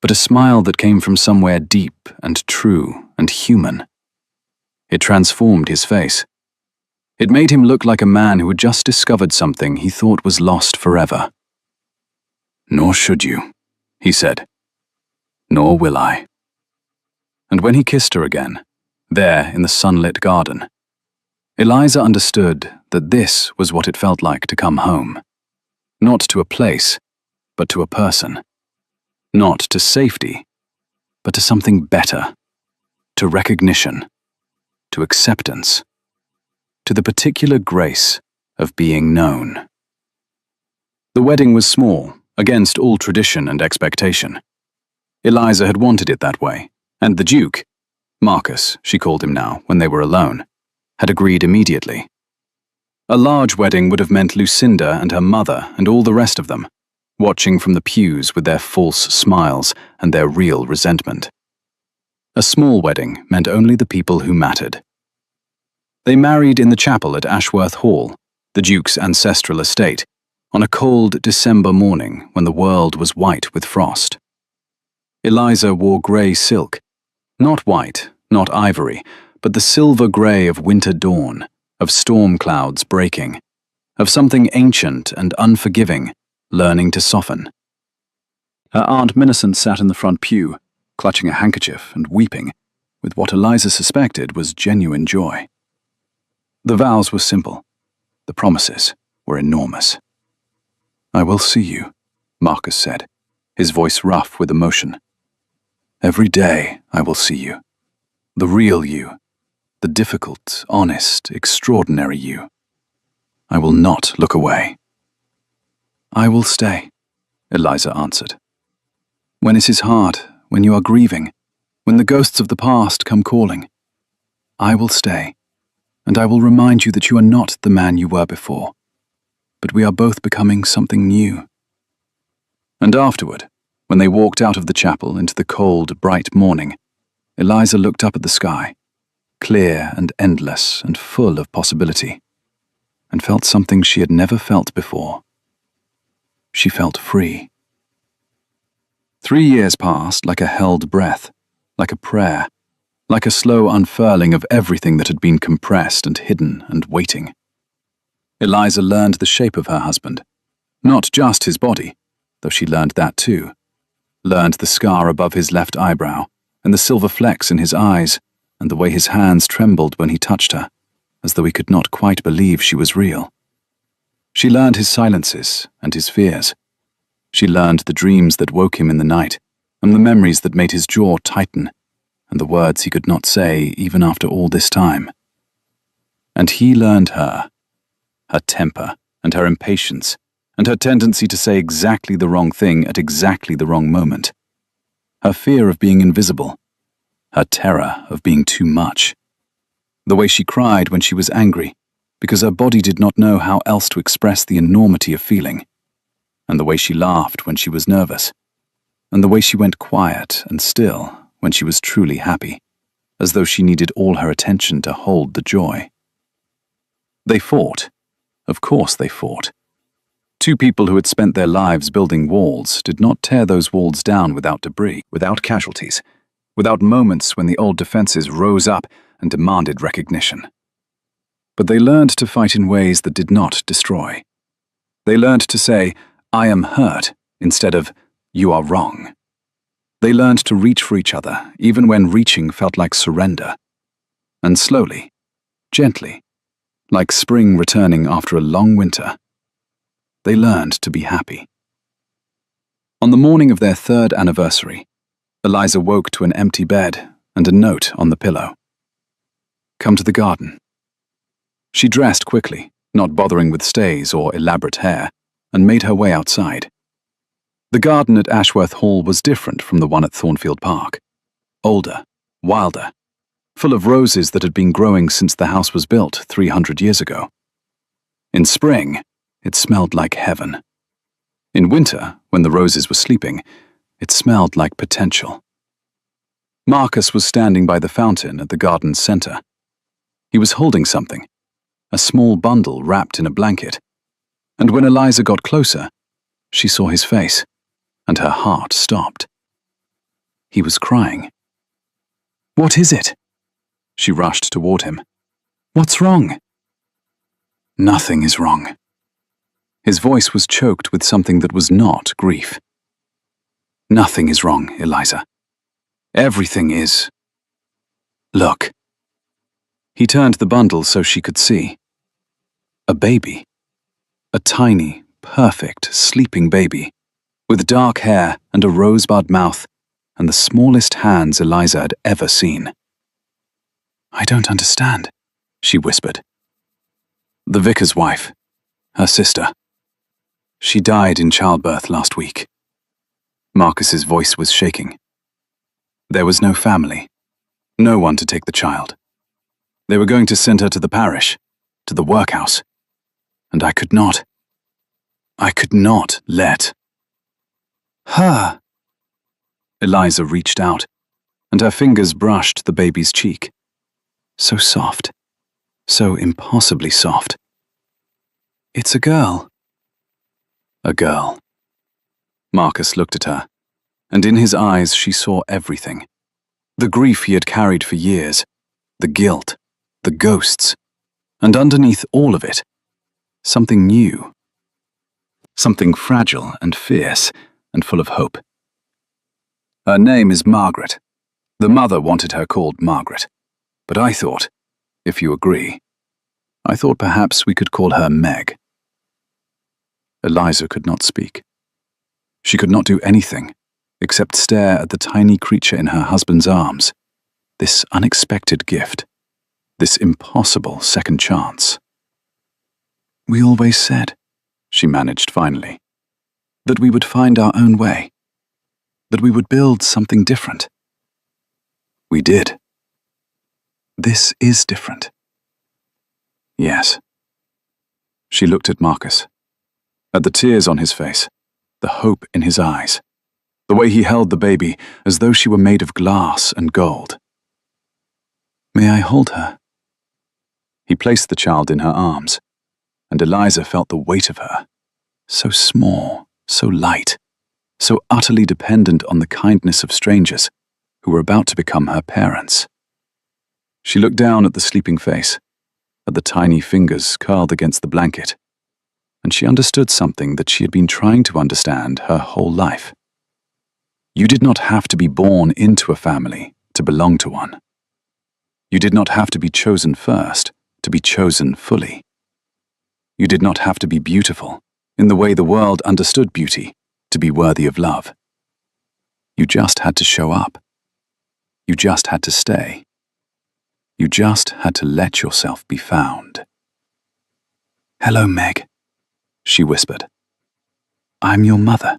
but a smile that came from somewhere deep and true and human. It transformed his face. It made him look like a man who had just discovered something he thought was lost forever. Nor should you, he said. Nor will I. And when he kissed her again, there in the sunlit garden, Eliza understood that this was what it felt like to come home. Not to a place, but to a person. Not to safety, but to something better. To recognition. To acceptance. To the particular grace of being known. The wedding was small, against all tradition and expectation. Eliza had wanted it that way, and the Duke, Marcus, she called him now when they were alone, had agreed immediately. A large wedding would have meant Lucinda and her mother and all the rest of them, watching from the pews with their false smiles and their real resentment. A small wedding meant only the people who mattered. They married in the chapel at Ashworth Hall, the Duke's ancestral estate, on a cold December morning when the world was white with frost. Eliza wore grey silk, not white, not ivory, but the silver grey of winter dawn, of storm clouds breaking, of something ancient and unforgiving learning to soften. Her Aunt Millicent sat in the front pew, clutching a handkerchief and weeping, with what Eliza suspected was genuine joy. The vows were simple. The promises were enormous. "I will see you," Marcus said, his voice rough with emotion. "Every day I will see you. The real you. The difficult, honest, extraordinary you. I will not look away." "I will stay," Eliza answered. "When it is hard, when you are grieving, when the ghosts of the past come calling, I will stay, and I will remind you that you are not the man you were before, but we are both becoming something new." And afterward, when they walked out of the chapel into the cold, bright morning, Eliza looked up at the sky, clear and endless and full of possibility, and felt something she had never felt before. She felt free. 3 years passed like a held breath, like a prayer, like a slow unfurling of everything that had been compressed and hidden and waiting. Eliza learned the shape of her husband, not just his body, though she learned that too, learned the scar above his left eyebrow, and the silver flecks in his eyes, and the way his hands trembled when he touched her, as though he could not quite believe she was real. She learned his silences and his fears. She learned the dreams that woke him in the night, and the memories that made his jaw tighten, and the words he could not say even after all this time. And he learned her temper and her impatience, and her tendency to say exactly the wrong thing at exactly the wrong moment, her fear of being invisible, her terror of being too much, the way she cried when she was angry, because her body did not know how else to express the enormity of feeling, and the way she laughed when she was nervous, and the way she went quiet and still when she was truly happy, as though she needed all her attention to hold the joy. They fought. Of course they fought. Two people who had spent their lives building walls did not tear those walls down without debris, without casualties, without moments when the old defenses rose up and demanded recognition. But they learned to fight in ways that did not destroy. They learned to say, "I am hurt," instead of, "You are wrong." They learned to reach for each other, even when reaching felt like surrender. And slowly, gently, like spring returning after a long winter, they learned to be happy. On the morning of their 3rd anniversary, Eliza woke to an empty bed and a note on the pillow. "Come to the garden." She dressed quickly, not bothering with stays or elaborate hair, and made her way outside. The garden at Ashworth Hall was different from the one at Thornfield Park. Older, wilder, full of roses that had been growing since the house was built 300 years ago. In spring, it smelled like heaven. In winter, when the roses were sleeping, it smelled like potential. Marcus was standing by the fountain at the garden's center. He was holding something, a small bundle wrapped in a blanket, and when Eliza got closer, she saw his face, and her heart stopped. He was crying. "What is it?" She rushed toward him. "What's wrong?" "Nothing is wrong." His voice was choked with something that was not grief. "Nothing is wrong, Eliza. Everything is. Look." He turned the bundle so she could see. A baby. A tiny, perfect, sleeping baby, with dark hair and a rosebud mouth, and the smallest hands Eliza had ever seen. "I don't understand," she whispered. "The vicar's wife, her sister. She died in childbirth last week." Marcus's voice was shaking. There was no family, no one to take the child. They were going to send her to the parish, to the workhouse, and I could not let her. Eliza reached out, and her fingers brushed the baby's cheek. So soft, so impossibly soft. "It's a girl." A girl. Marcus looked at her, and in his eyes she saw everything. The grief he had carried for years, the guilt, the ghosts, and underneath all of it, something new. Something fragile and fierce and full of hope. "Her name is Margaret," The mother wanted her called Margaret, but I thought, if you agree, I thought perhaps we could call her Meg. Eliza could not speak. She could not do anything except stare at the tiny creature in her husband's arms, this unexpected gift, this impossible second chance. We always said, she managed finally, that we would find our own way, that we would build something different. We did. This is different. Yes. She looked at Marcus, at the tears on his face, the hope in his eyes, the way he held the baby as though she were made of glass and gold. May I hold her? He placed the child in her arms, and Eliza felt the weight of her, so small, so light, so utterly dependent on the kindness of strangers who were about to become her parents. She looked down at the sleeping face, at the tiny fingers curled against the blanket, and she understood something that she had been trying to understand her whole life. You did not have to be born into a family to belong to one. You did not have to be chosen first to be chosen fully. You did not have to be beautiful in the way the world understood beauty to be worthy of love. You just had to show up. You just had to stay. You just had to let yourself be found. Hello, Meg, she whispered. I'm your mother,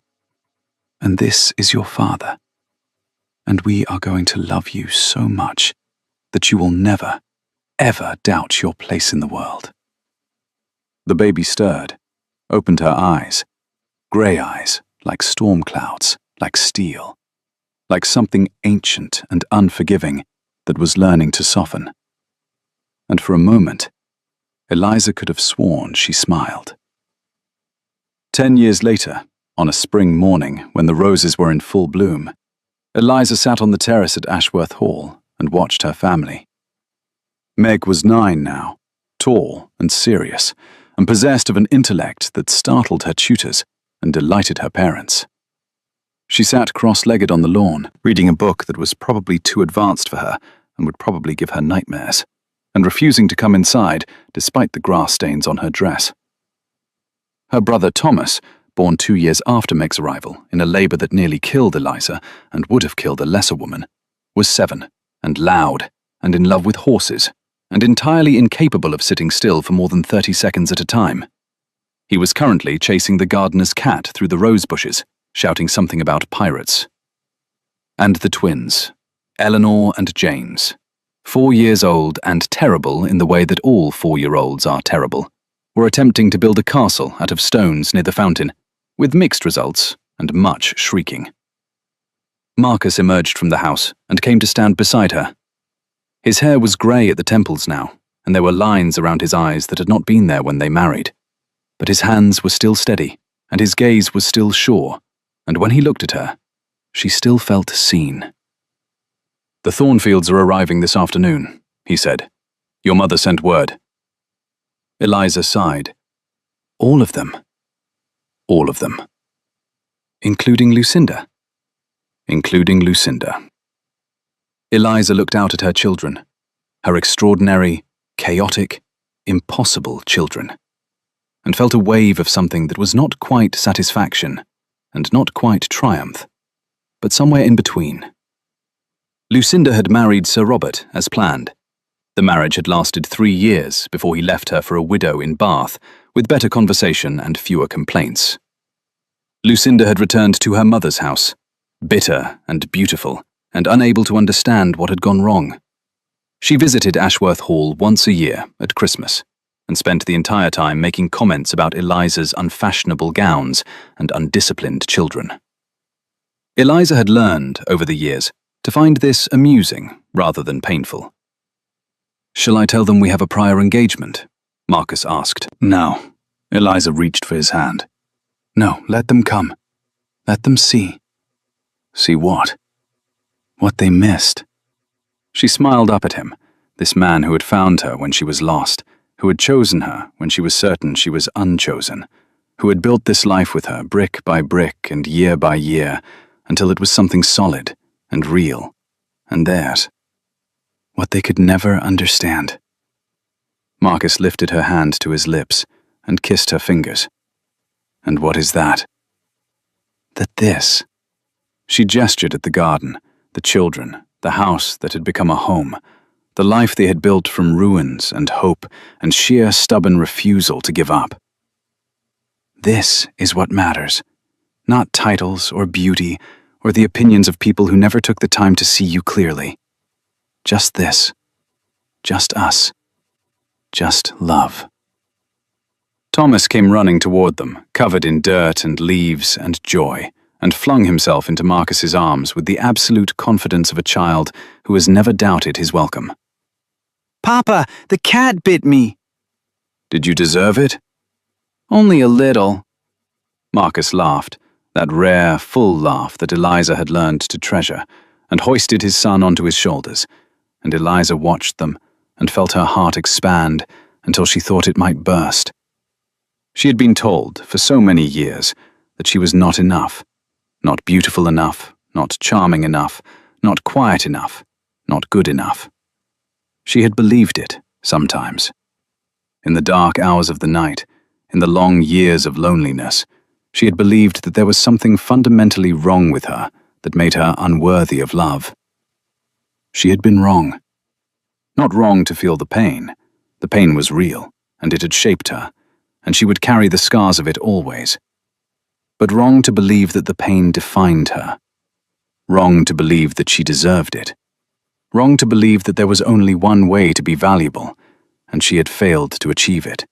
and this is your father, and we are going to love you so much that you will never, ever doubt your place in the world. The baby stirred, opened her eyes, grey eyes like storm clouds, like steel, like something ancient and unforgiving that was learning to soften. And for a moment, Eliza could have sworn she smiled. 10 years later, on a spring morning when the roses were in full bloom, Eliza sat on the terrace at Ashworth Hall and watched her family. Meg was 9 now, tall and serious, and possessed of an intellect that startled her tutors and delighted her parents. She sat cross-legged on the lawn, reading a book that was probably too advanced for her and would probably give her nightmares, and refusing to come inside despite the grass stains on her dress. Her brother Thomas, born 2 years after Meg's arrival in a labour that nearly killed Eliza and would have killed a lesser woman, was 7 and loud and in love with horses and entirely incapable of sitting still for more than 30 seconds at a time. He was currently chasing the gardener's cat through the rose bushes, shouting something about pirates. And the twins, Eleanor and James, 4 years old and terrible in the way that all 4-year-olds are terrible, were attempting to build a castle out of stones near the fountain, with mixed results and much shrieking. Marcus emerged from the house and came to stand beside her. His hair was grey at the temples now, and there were lines around his eyes that had not been there when they married. But his hands were still steady, and his gaze was still sure, and when he looked at her, she still felt seen. The Thornfields are arriving this afternoon, he said. Your mother sent word. Eliza sighed. All of them. All of them. Including Lucinda. Including Lucinda. Eliza looked out at her children, her extraordinary, chaotic, impossible children, and felt a wave of something that was not quite satisfaction and not quite triumph, but somewhere in between. Lucinda had married Sir Robert as planned. The marriage had lasted 3 years before he left her for a widow in Bath, with better conversation and fewer complaints. Lucinda had returned to her mother's house, bitter and beautiful, and unable to understand what had gone wrong. She visited Ashworth Hall once a year at Christmas, and spent the entire time making comments about Eliza's unfashionable gowns and undisciplined children. Eliza had learned, over the years, to find this amusing rather than painful. Shall I tell them we have a prior engagement? Marcus asked. No. Eliza reached for his hand. No, let them come. Let them see. See what? What they missed. She smiled up at him, this man who had found her when she was lost, who had chosen her when she was certain she was unchosen, who had built this life with her brick by brick and year by year, until it was something solid and real and theirs. What they could never understand. Marcus lifted her hand to his lips and kissed her fingers. And what is that? That this. She gestured at the garden, the children, the house that had become a home, the life they had built from ruins and hope and sheer stubborn refusal to give up. This is what matters, not titles or beauty or the opinions of people who never took the time to see you clearly. Just this. Just us. Just love. Thomas came running toward them, covered in dirt and leaves and joy, and flung himself into Marcus's arms with the absolute confidence of a child who has never doubted his welcome. Papa, the cat bit me. Did you deserve it? Only a little. Marcus laughed, that rare, full laugh that Eliza had learned to treasure, and hoisted his son onto his shoulders, and Eliza watched them and felt her heart expand until she thought it might burst. She had been told for so many years that she was not enough, not beautiful enough, not charming enough, not quiet enough, not good enough. She had believed it, sometimes. In the dark hours of the night, in the long years of loneliness, she had believed that there was something fundamentally wrong with her that made her unworthy of love. She had been wrong. Not wrong to feel the pain. The pain was real, and it had shaped her, and she would carry the scars of it always. But wrong to believe that the pain defined her. Wrong to believe that she deserved it. Wrong to believe that there was only one way to be valuable, and she had failed to achieve it.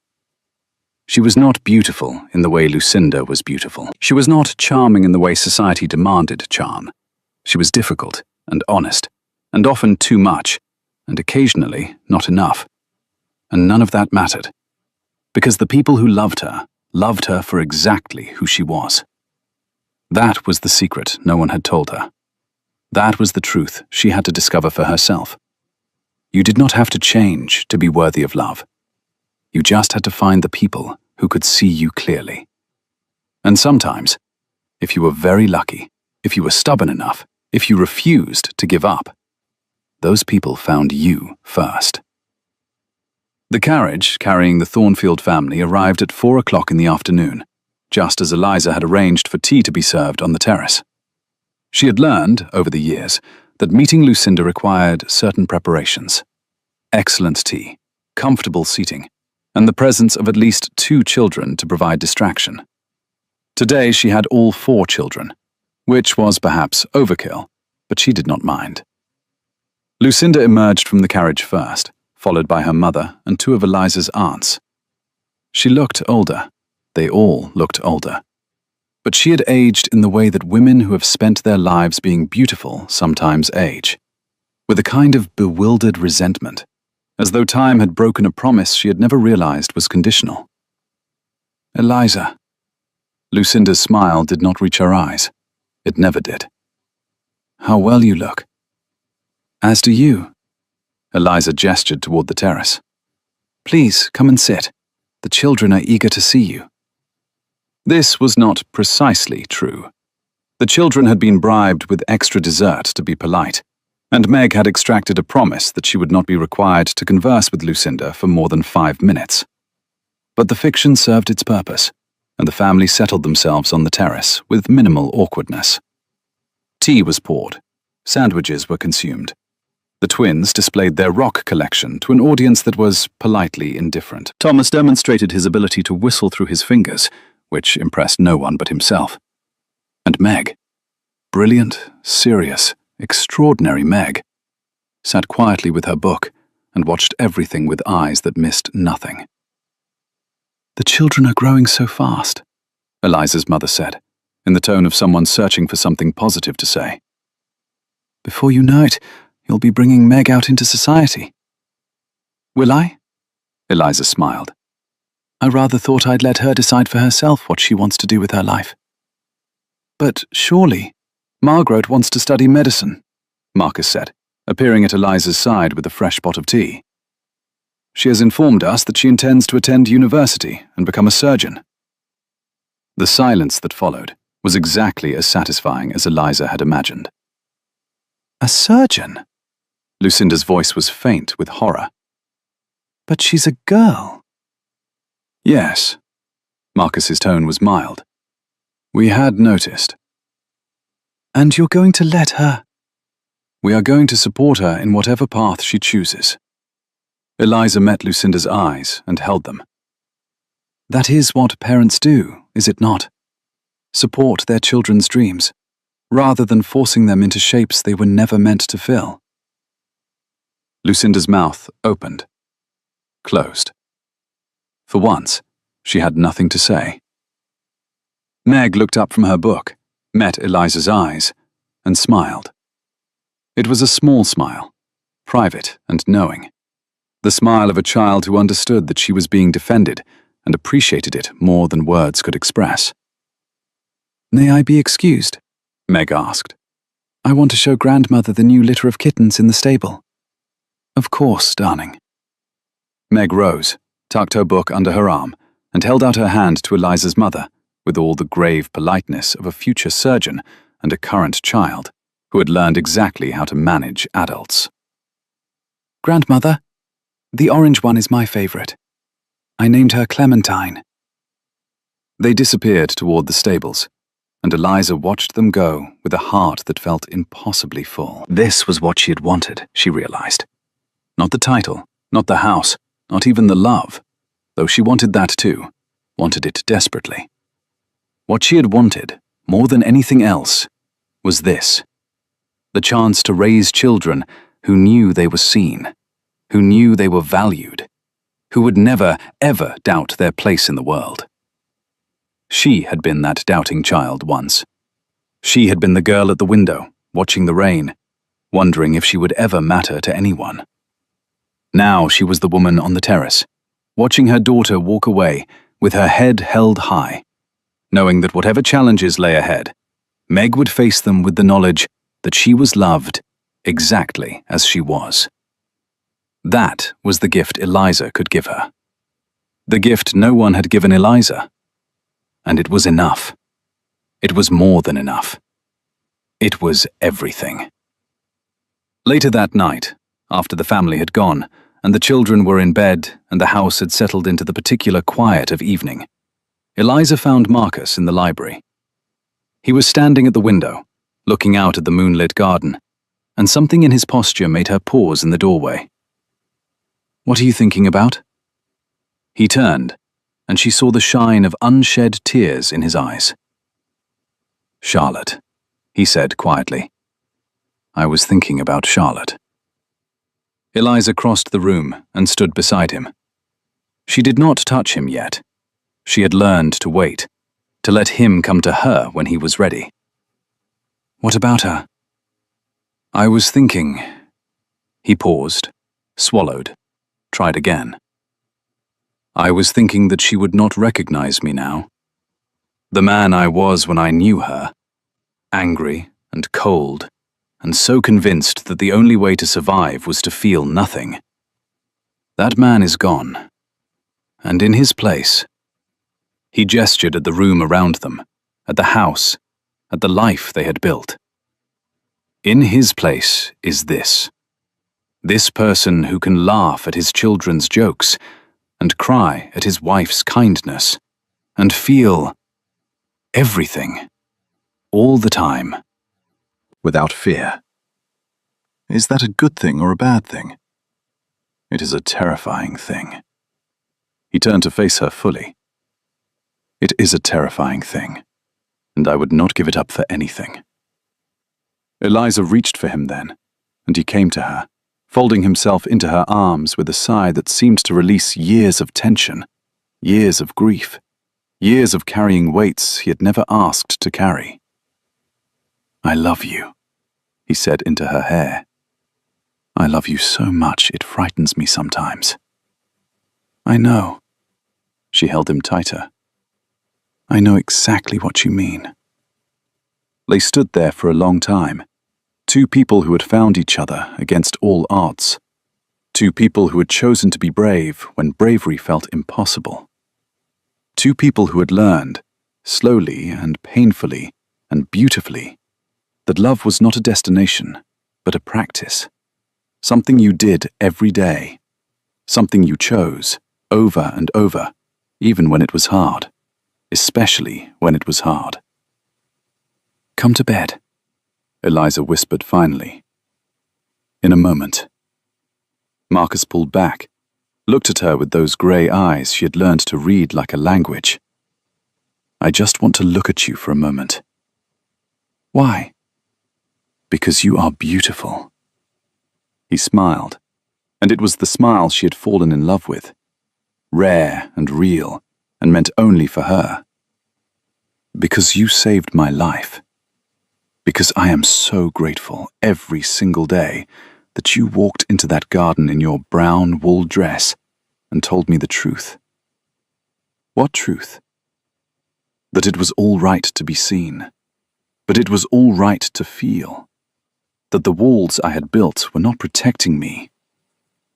She was not beautiful in the way Lucinda was beautiful. She was not charming in the way society demanded charm. She was difficult and honest, and often too much, and occasionally not enough. And none of that mattered, because the people who loved her for exactly who she was. That was the secret no one had told her. That was the truth she had to discover for herself. You did not have to change to be worthy of love. You just had to find the people who could see you clearly. And sometimes, if you were very lucky, if you were stubborn enough, if you refused to give up, those people found you first. The carriage carrying the Thornfield family arrived at 4 o'clock in the afternoon, just as Eliza had arranged for tea to be served on the terrace. She had learned, over the years, that meeting Lucinda required certain preparations. Excellent tea, comfortable seating, and the presence of at least 2 children to provide distraction. Today she had all 4 children, which was perhaps overkill, but she did not mind. Lucinda emerged from the carriage first, followed by her mother and 2 of Eliza's aunts. She looked older. They all looked older. But she had aged in the way that women who have spent their lives being beautiful sometimes age, with a kind of bewildered resentment, as though time had broken a promise she had never realized was conditional. Eliza. Lucinda's smile did not reach her eyes. It never did. How well you look. As do you. Eliza gestured toward the terrace. Please, come and sit. The children are eager to see you. This was not precisely true. The children had been bribed with extra dessert to be polite, and Meg had extracted a promise that she would not be required to converse with Lucinda for more than 5 minutes. But the fiction served its purpose, and the family settled themselves on the terrace with minimal awkwardness. Tea was poured. Sandwiches were consumed. The twins displayed their rock collection to an audience that was politely indifferent. Thomas demonstrated his ability to whistle through his fingers, which impressed no one but himself. And Meg, brilliant, serious, extraordinary Meg, sat quietly with her book and watched everything with eyes that missed nothing. The children are growing so fast, Eliza's mother said, in the tone of someone searching for something positive to say. Before you know it, you'll be bringing Meg out into society. Will I? Eliza smiled. I rather thought I'd let her decide for herself what she wants to do with her life. But surely, Margaret wants to study medicine, Marcus said, appearing at Eliza's side with a fresh pot of tea. She has informed us that she intends to attend university and become a surgeon. The silence that followed was exactly as satisfying as Eliza had imagined. A surgeon? Lucinda's voice was faint with horror. But she's a girl. Yes. Marcus's tone was mild. We had noticed. And you're going to let her? We are going to support her in whatever path she chooses. Eliza met Lucinda's eyes and held them. That is what parents do, is it not? Support their children's dreams, rather than forcing them into shapes they were never meant to fill. Lucinda's mouth opened, closed. For once, she had nothing to say. Meg looked up from her book, met Eliza's eyes, and smiled. It was a small smile, private and knowing. The smile of a child who understood that she was being defended and appreciated it more than words could express. May I be excused? Meg asked. I want to show grandmother the new litter of kittens in the stable. Of course, darling. Meg rose, tucked her book under her arm, and held out her hand to Eliza's mother, with all the grave politeness of a future surgeon and a current child who had learned exactly how to manage adults. Grandmother, the orange one is my favorite. I named her Clementine. They disappeared toward the stables, and Eliza watched them go with a heart that felt impossibly full. This was what she had wanted, she realized. Not the title, not the house, not even the love, though she wanted that too, wanted it desperately. What she had wanted, more than anything else, was this: the chance to raise children who knew they were seen, who knew they were valued, who would never, ever doubt their place in the world. She had been that doubting child once. She had been the girl at the window, watching the rain, wondering if she would ever matter to anyone. Now she was the woman on the terrace, watching her daughter walk away with her head held high, knowing that whatever challenges lay ahead, Meg would face them with the knowledge that she was loved exactly as she was. That was the gift Eliza could give her. The gift no one had given Eliza. And it was enough. It was more than enough. It was everything. Later that night, after the family had gone, and the children were in bed and the house had settled into the particular quiet of evening, Eliza found Marcus in the library. He was standing at the window, looking out at the moonlit garden, and something in his posture made her pause in the doorway. "What are you thinking about?" He turned, and she saw the shine of unshed tears in his eyes. "Charlotte," he said quietly. "I was thinking about Charlotte." Eliza crossed the room and stood beside him. She did not touch him yet. She had learned to wait, to let him come to her when he was ready. "What about her?" "I was thinking." He paused, swallowed, tried again. "I was thinking that she would not recognize me now. The man I was when I knew her, angry and cold, and so convinced that the only way to survive was to feel nothing. That man is gone. And in his place," he gestured at the room around them, at the house, at the life they had built. "In his place is this. This person who can laugh at his children's jokes, and cry at his wife's kindness, and feel everything, all the time, without fear. Is that a good thing or a bad thing? It is a terrifying thing." He turned to face her fully. "It is a terrifying thing, and I would not give it up for anything." Eliza reached for him then, and he came to her, folding himself into her arms with a sigh that seemed to release years of tension, years of grief, years of carrying weights he had never asked to carry. "I love you," he said into her hair. "I love you so much it frightens me sometimes." "I know." She held him tighter. "I know exactly what you mean." They stood there for a long time, two people who had found each other against all odds, two people who had chosen to be brave when bravery felt impossible, two people who had learned, slowly and painfully and beautifully, that love was not a destination, but a practice, Something you did every day. Something you chose, over and over, even when it was hard. Especially when it was hard. Come to bed, Eliza whispered finally. In a moment. Marcus pulled back, looked at her with those grey eyes she had learned to read like a language. I just want to look at you for a moment. Why? Because you are beautiful. He smiled, and it was the smile she had fallen in love with. Rare and real, and meant only for her. Because you saved my life. Because I am so grateful every single day that you walked into that garden in your brown wool dress and told me the truth. What truth? That it was all right to be seen, but it was all right to feel. That the walls I had built were not protecting me,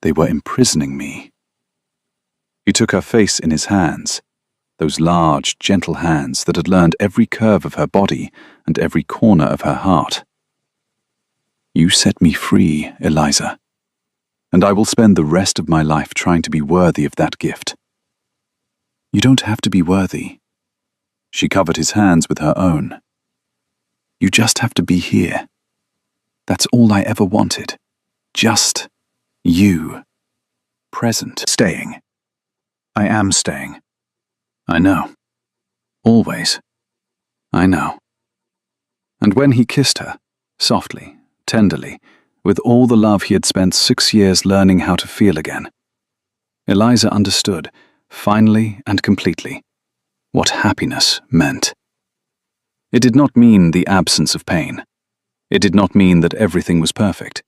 they were imprisoning me. He took her face in his hands, those large, gentle hands that had learned every curve of her body and every corner of her heart. You set me free, Eliza, and I will spend the rest of my life trying to be worthy of that gift. You don't have to be worthy. She covered his hands with her own. You just have to be here. That's all I ever wanted. Just you. Present. Staying. I am staying. I know. Always. I know. And when he kissed her, softly, tenderly, with all the love he had spent 6 years learning how to feel again, Eliza understood, finally and completely, what happiness meant. It did not mean the absence of pain. It did not mean that everything was perfect.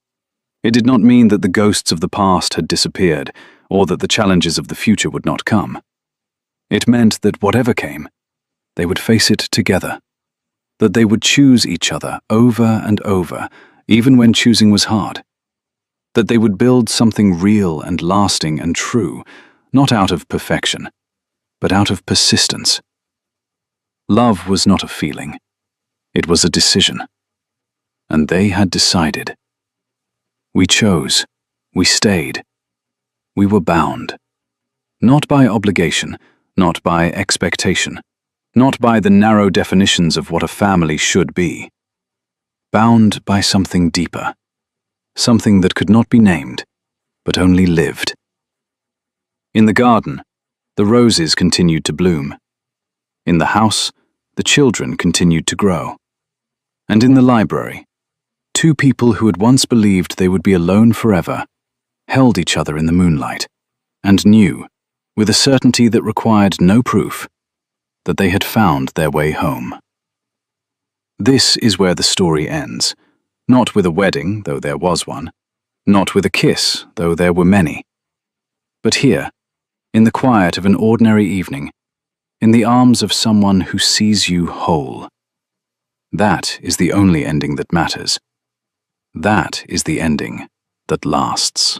It did not mean that the ghosts of the past had disappeared, or that the challenges of the future would not come. It meant that whatever came, they would face it together, that they would choose each other over and over, even when choosing was hard, that they would build something real and lasting and true, not out of perfection, but out of persistence. Love was not a feeling, it was a decision. And they had decided. We chose, we stayed, we were bound. Not by obligation, not by expectation, not by the narrow definitions of what a family should be. Bound by something deeper, something that could not be named, but only lived. In the garden, the roses continued to bloom. In the house, the children continued to grow. And in the library, 2 people who had once believed they would be alone forever held each other in the moonlight and knew, with a certainty that required no proof, that they had found their way home. This is where the story ends, not with a wedding, though there was one, not with a kiss, though there were many, but here, in the quiet of an ordinary evening, in the arms of someone who sees you whole. That is the only ending that matters. That is the ending that lasts.